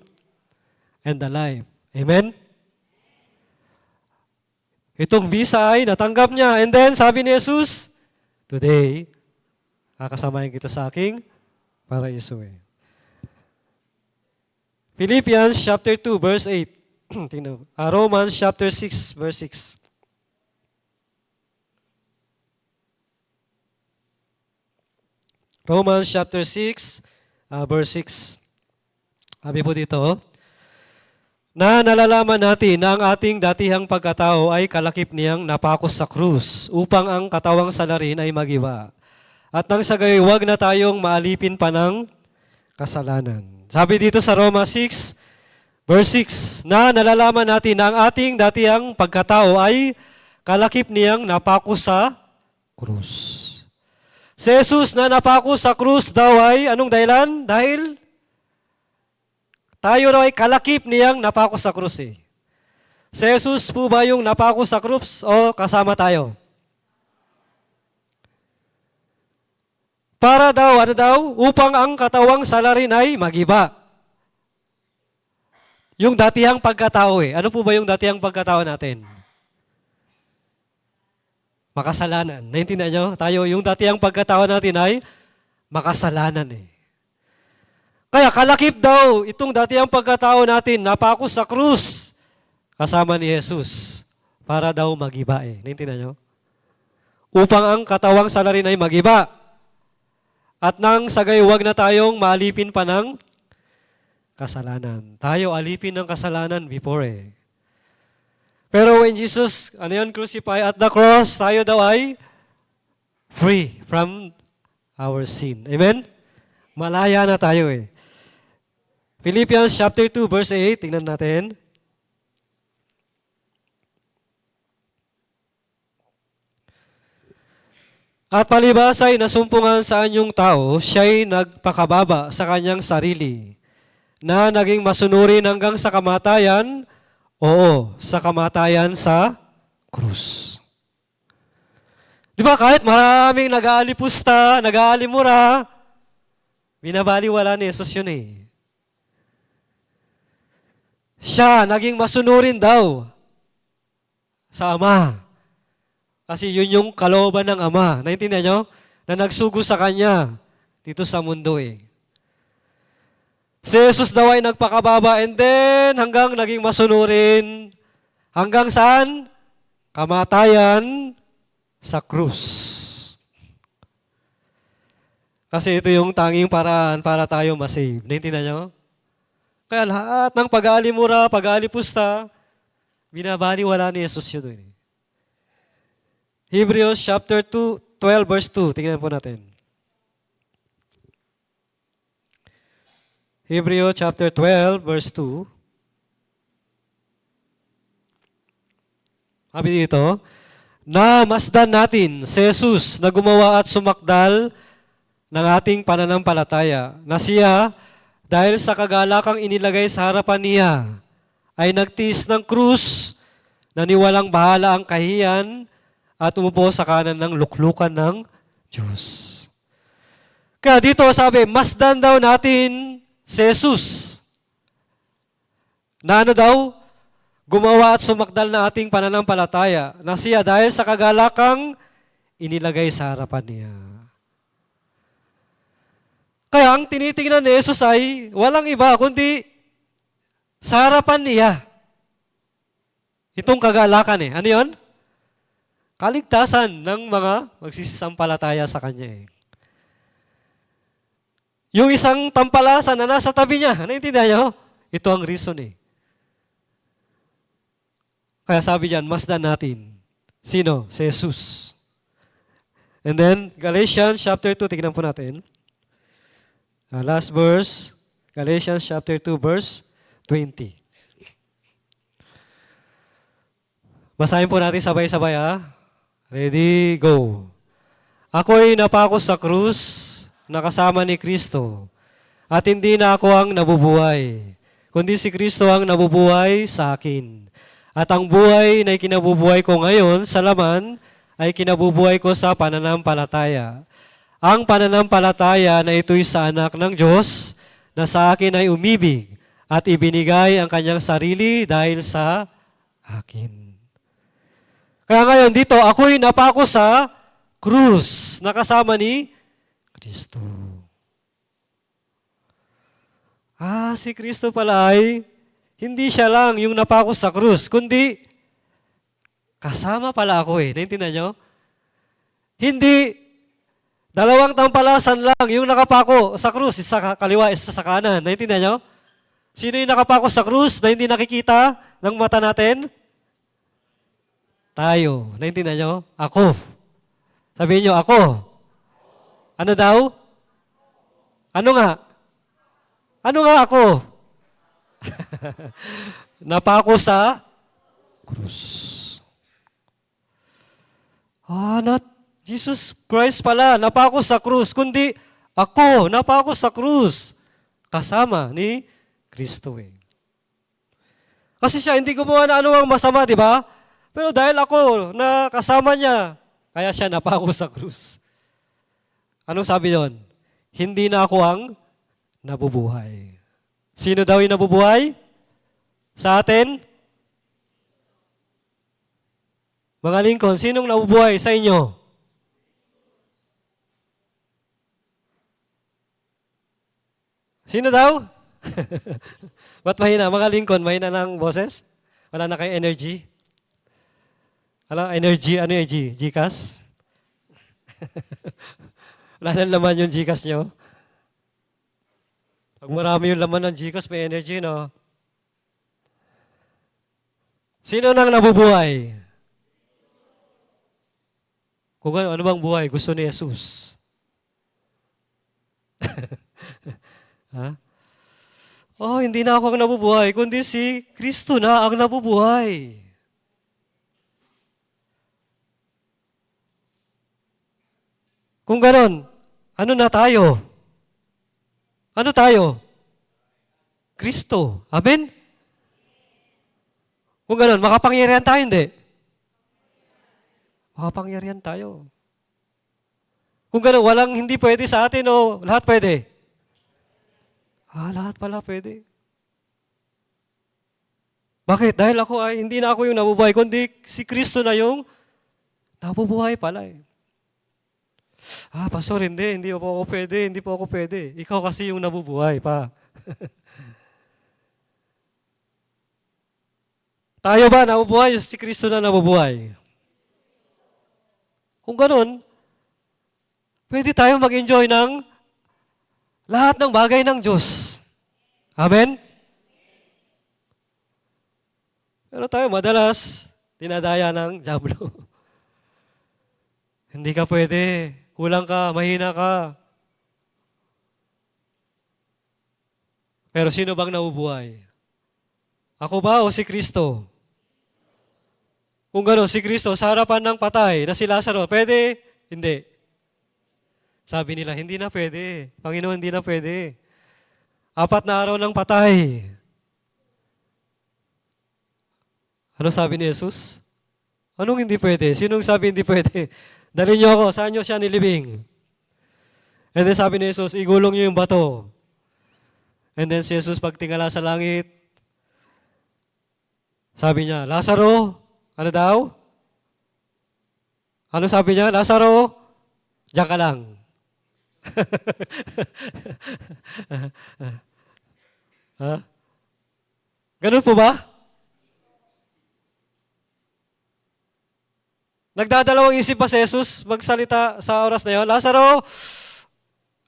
and the life. Amen? Itong visa ay natanggap niya. And then, sabi ni Jesus, today, kakasamahin kita sa aking paraiso. Philippians chapter 2, verse 8. Tingnan. Romans chapter 6, verse 6. Romans chapter 6, verse 6. Sabi po dito, na nalalaman natin na ang ating datihang pagkatao ay kalakip niyang napakos sa krus upang ang katawang salarin ay magiba. At nang sa gayoy, huwag na tayong maalipin pa ng kasalanan. Sabi dito sa Roma 6, verse 6, na nalalaman natin na ang ating datihang pagkatao ay kalakip niyang napako sa krus. Si Jesus na napako sa krus daw ay anong dahilan? Dahil tayo raw ay kalakip niyang napako sa krus eh. Si Jesus po ba yung napako sa krus o kasama tayo? Para daw, upang ang katawang salarin ay magiba. Yung datihang pagkatao eh. Ano po ba yung datihang pagkatao natin? Makasalanan. Naintindihan nyo? Tayo, yung datihang pagkatao natin ay makasalanan eh. Kaya kalakip daw itong datihang pagkatao natin, napako sa krus kasama ni Jesus para daw magiba eh. Naintindihan nyo? Upang ang katawang salarin ay magiba. At nang sagay, huwag na tayong maalipin pa ng kasalanan. Tayo alipin ng kasalanan before eh. Pero when Jesus, crucified at the cross, tayo daw ay free from our sin. Amen? Malaya na tayo eh. Philippians chapter 2, verse 8, tingnan natin. At palibas ay nasumpungan sa anyong tao, siya'y nagpakababa sa kanyang sarili, na naging masunurin hanggang sa kamatayan, oo, sa kamatayan sa krus. Di ba kahit maraming nag-aalipusta, nag-aalimura, binabaliwala ni Jesus yun eh. Siya naging masunurin daw sa Ama. Kasi yun yung kalooban ng Ama. Naintindihan nyo? Na nagsugo sa Kanya dito sa mundo eh. Si Jesus daw ay nagpakababa and then hanggang naging masunurin. Hanggang saan? Kamatayan sa krus. Kasi ito yung tanging paraan para tayo masave. Naintindihan nyo? Kaya lahat ng pag-aalimura, pag-aalipusta, binabaliwala ni Jesus yun eh. Hebrews chapter 12 verse 2. Tingnan po natin. Hebrews chapter 12 verse 2. Sabi dito, na masdan natin si Jesus na gumawa at sumakdal ng ating pananampalataya, na siya, dahil sa kagalakang inilagay sa harapan niya, ay nagtiis ng krus, na niwalang bahala ang kahiyan, at umupo sa kanan ng luklukan ng Diyos. Kaya dito sabi, masdan daw natin si Jesus. Na ano daw? gumawa at sumakdal na ating pananampalataya na siya dahil sa kagalakang inilagay sa harapan niya. Kaya ang tinitingnan ni Jesus ay walang iba kundi sa harapan niya. Itong kagalakan Ano yon? Kaligtasan ng mga magsisisampalataya sa Kanya Yung isang tampalasan na nasa tabi niya, naintindihan niyo? Ito ang reason Kaya sabi diyan, masdan natin. Sino? Si Jesus. And then, Galatians chapter 2, tignan po natin. Last verse, Galatians chapter 2, verse 20. Basahin po natin sabay-sabay Ready, go. Ako'y napako sa krus na kasama ni Kristo. At hindi na ako ang nabubuhay, kundi si Kristo ang nabubuhay sa akin. At ang buhay na kinabubuhay ko ngayon sa laman ay kinabubuhay ko sa pananampalataya. Ang pananampalataya na ito'y sa anak ng Diyos na sa akin ay umibig at ibinigay ang kanyang sarili dahil sa akin. Kaya ngayon dito, ako'y napako sa krus na kasama ni Kristo. Si Kristo pala ay hindi siya lang yung napako sa krus, kundi kasama pala ako Naintindihan nyo? Hindi dalawang tampalasan lang yung nakapako sa krus, isa sa kaliwa, isa sa kanan. Naintindihan nyo? Sino yung nakapako sa krus na hindi nakikita ng mata natin? Tayo. Naintindihan nyo? Ako. Sabihin nyo, ako. Ano daw? Ano nga? Ano nga ako? Napako sa krus. Not Jesus Christ pala, napako sa krus, kundi ako, napako sa krus. Kasama ni Kristo Kasi siya hindi gumawa na anumang masama, di ba? Pero dahil ako na kasama niya, kaya siya napako sa krus. Anong sabi doon? Hindi na ako ang nabubuhay. Sino daw yung nabubuhay? Sa atin? Mga lingkod, sinong nabubuhay sa inyo? Sino daw? Ba't mahina? Mga lingkod, mahina ng boses? Wala na kayong energy? Wala, energy, ano yung G? Gcash? Wala na laman yung Gcash nyo? Pag marami yung laman ng Gcash, may energy, no? Sino nang nabubuhay? Kung ano bang buhay, gusto ni Jesus. Hindi na ako ang nabubuhay, kundi si Kristo na ang nabubuhay. Kung ganon, ano na tayo? Ano tayo? Kristo. Amen? Kung ganon, makapangyarihan tayo, hindi? Makapangyarihan tayo. Kung ganon, walang hindi pwede sa atin o lahat pwede? Lahat pala pwede. Bakit? Dahil ako ay hindi na ako yung nabubuhay, kundi si Kristo na yung nabubuhay pala Pastor, hindi po ako pwede. Ikaw kasi yung nabubuhay pa. Tayo ba nabubuhay? Si Kristo na nabubuhay. Kung ganun, pwede tayo mag-enjoy ng lahat ng bagay ng Diyos. Amen? Pero tayo madalas, dinadaya ng dyablo. Hindi ka pwede. Kulang ka, mahina ka. Pero sino bang nabubuhay? Ako ba o si Kristo? Kung gano'n, si Kristo sa harapan ng patay na si Lazaro, pwede? Hindi. Sabi nila, hindi na pwede. Panginoon, hindi na pwede. 4 na araw ng patay. Ano sabi ni Jesus? Anong hindi pwede? Sinong sabi hindi pwede? Dalhin niyo ako, saan niyo siya nilibing? And then sabi ni Jesus, igulong niyo yung bato. And then si Jesus pagtingala sa langit, Sabi niya, Lazaro, ano daw? Ano sabi niya? Lazaro, diyan ka lang. Ha? Ganun po ba? Nagdadalawang isip ba si Jesus magsalita sa oras na yun? Lazaro,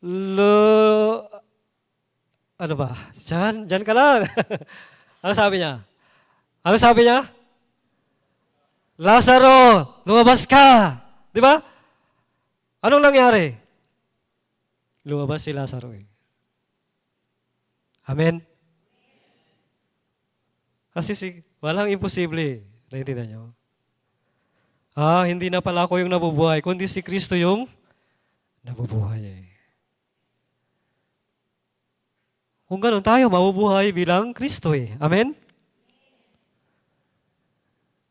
lo, ano ba? Diyan ka lang. Ano sabi niya? Ano sabi niya? Lazaro, lumabas ka. Di ba? Anong nangyari? Lumabas si Lazaro eh. Amen? Kasi walang imposible. Naintindihan niyo? Hindi na pala ako yung nabubuhay, kundi si Kristo yung nabubuhay eh. Kung ganun tayo, mabubuhay bilang Kristo eh. Amen?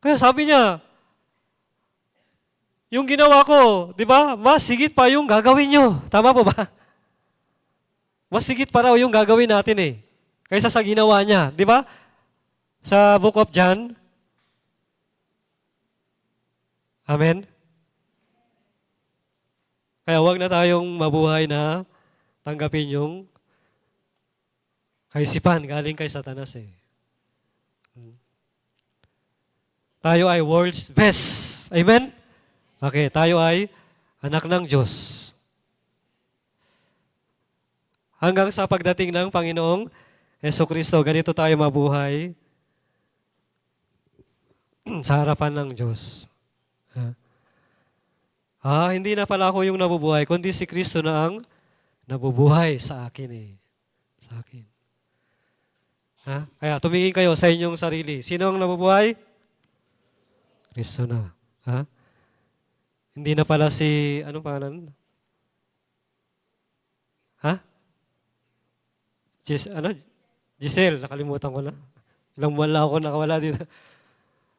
Kaya sabi niya, yung ginawa ko, di ba, mas higit pa yung gagawin nyo. Tama po ba? Mas higit pa raw yung gagawin natin eh. Kaysa sa ginawa niya. Di ba? Sa Book of John. Amen? Kaya wag na tayong mabuhay na tanggapin yung kaisipan galing kay Satanas eh. Tayo ay world's best. Amen? Okay, tayo ay anak ng Diyos. Hanggang sa pagdating ng Panginoong Jesucristo, ganito tayo mabuhay sa harapan ng Diyos. Hindi na pala ako yung nabubuhay, kundi si Kristo na ang nabubuhay sa akin eh. Sa akin. Kaya tumingin kayo sa inyong sarili. Sino ang nabubuhay? Kristo na. Hindi na pala si, anong pangalan? Giselle, nakalimutan ko na. Ilang buwan lang ako nakawala dito.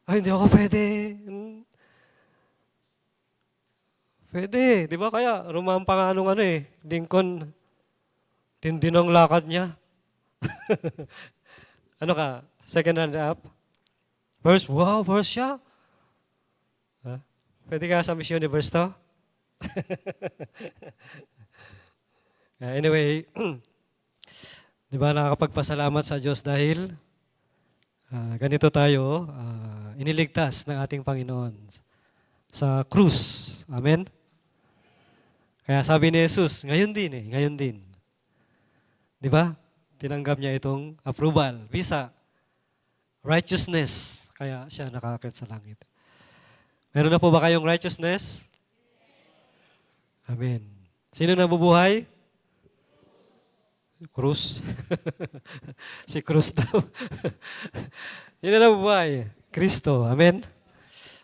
Hindi ako pwede. Pwede, di ba? Kaya rumampa nga nung Lincoln, tindi ng lakad niya. Ano ka? Second hand up? First, wow, first siya. Pwede ka sa Miss Universe to? Anyway, di ba nakakapagpasalamat sa Diyos dahil ganito tayo, iniligtas ng ating Panginoon sa krus. Amen? Kaya sabi ni Jesus, ngayon din. Di ba? Tinanggap niya itong approval, visa, righteousness. Kaya siya nakakit sa langit. Meron na po ba kayong righteousness? Amen. Sino nabubuhay? Cruz. Si Cruz daw. Sino nabubuhay? Kristo. Amen?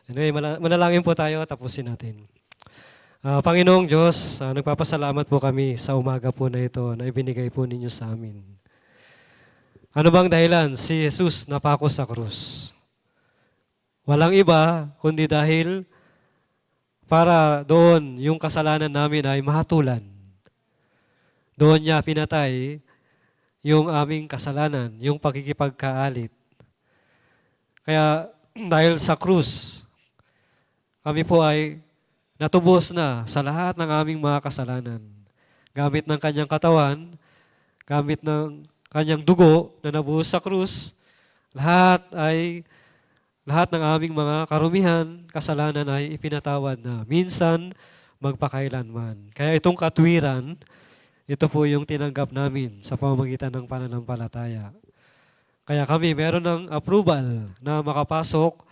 Anyway, manalangin po tayo, tapusin natin. Panginoong Diyos, nagpapasalamat po kami sa umaga po na ito na ibinigay po ninyo sa amin. Ano bang dahilan? Si Jesus napako sa krus. Walang iba, kundi dahil para doon yung kasalanan namin ay mahatulan. Doon niya pinatay yung aming kasalanan, yung pagkikipagkaalit. Kaya dahil sa krus, kami po ay natubos na sa lahat ng aming mga kasalanan. Gamit ng kanyang katawan, gamit ng kanyang dugo na nabuhos sa krus, lahat ng aming mga karumihan, kasalanan ay ipinatawad na minsan magpakailanman. Kaya itong katwiran, ito po yung tinanggap namin sa pamamagitan ng pananampalataya. Kaya kami meron ng approval na makapasok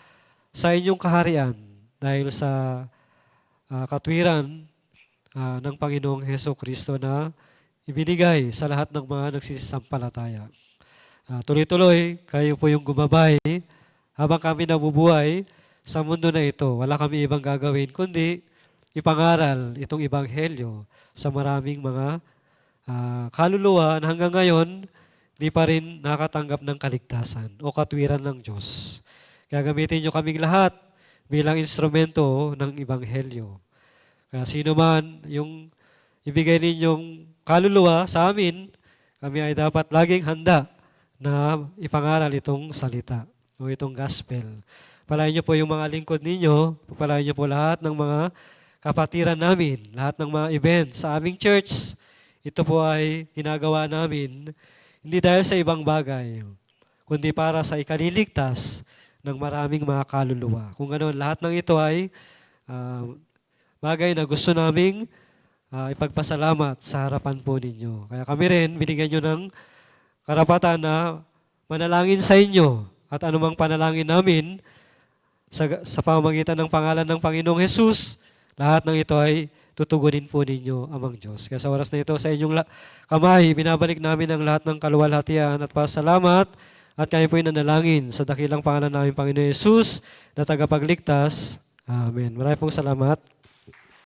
sa inyong kaharian dahil sa katwiran ng Panginoong Jesucristo na ibinigay sa lahat ng mga nagsisisampalataya. Tuloy-tuloy, kayo po yung gumabay habang kami nabubuhay sa mundo na ito. Wala kami ibang gagawin kundi ipangaral itong ebanghelyo sa maraming mga kaluluwa na hanggang ngayon di pa rin nakatanggap ng kaligtasan o katwiran ng Diyos. Kaya gamitin nyo kaming lahat bilang instrumento ng ebanghelyo. Kaya sino man yung ibigay ninyong kaluluwa sa amin, kami ay dapat laging handa na ipangaral itong salita. o itong gospel. Palayan niyo po yung mga lingkod ninyo, palayan niyo po lahat ng mga kapatiran namin, lahat ng mga events sa aming church. Ito po ay ginagawa namin hindi dahil sa ibang bagay, kundi para sa ikaliligtas ng maraming mga kaluluwa. Kung ganoon, lahat ng ito ay bagay na gusto naming ipagpasalamat sa harapan po ninyo. Kaya kami rin, binigyan nyo ng karapatan na manalangin sa inyo at anumang panalangin namin sa pamamagitan ng pangalan ng Panginoong Hesus, lahat ng ito ay tutugunin po ninyo, Amang Diyos. Kaya sa oras na ito, sa inyong kamay, binabalik namin ang lahat ng kaluwalhatian at pasalamat at kami po ay nanalangin sa dakilang pangalan namin Panginoong Hesus na tagapagligtas. Amen. Maraming pong salamat.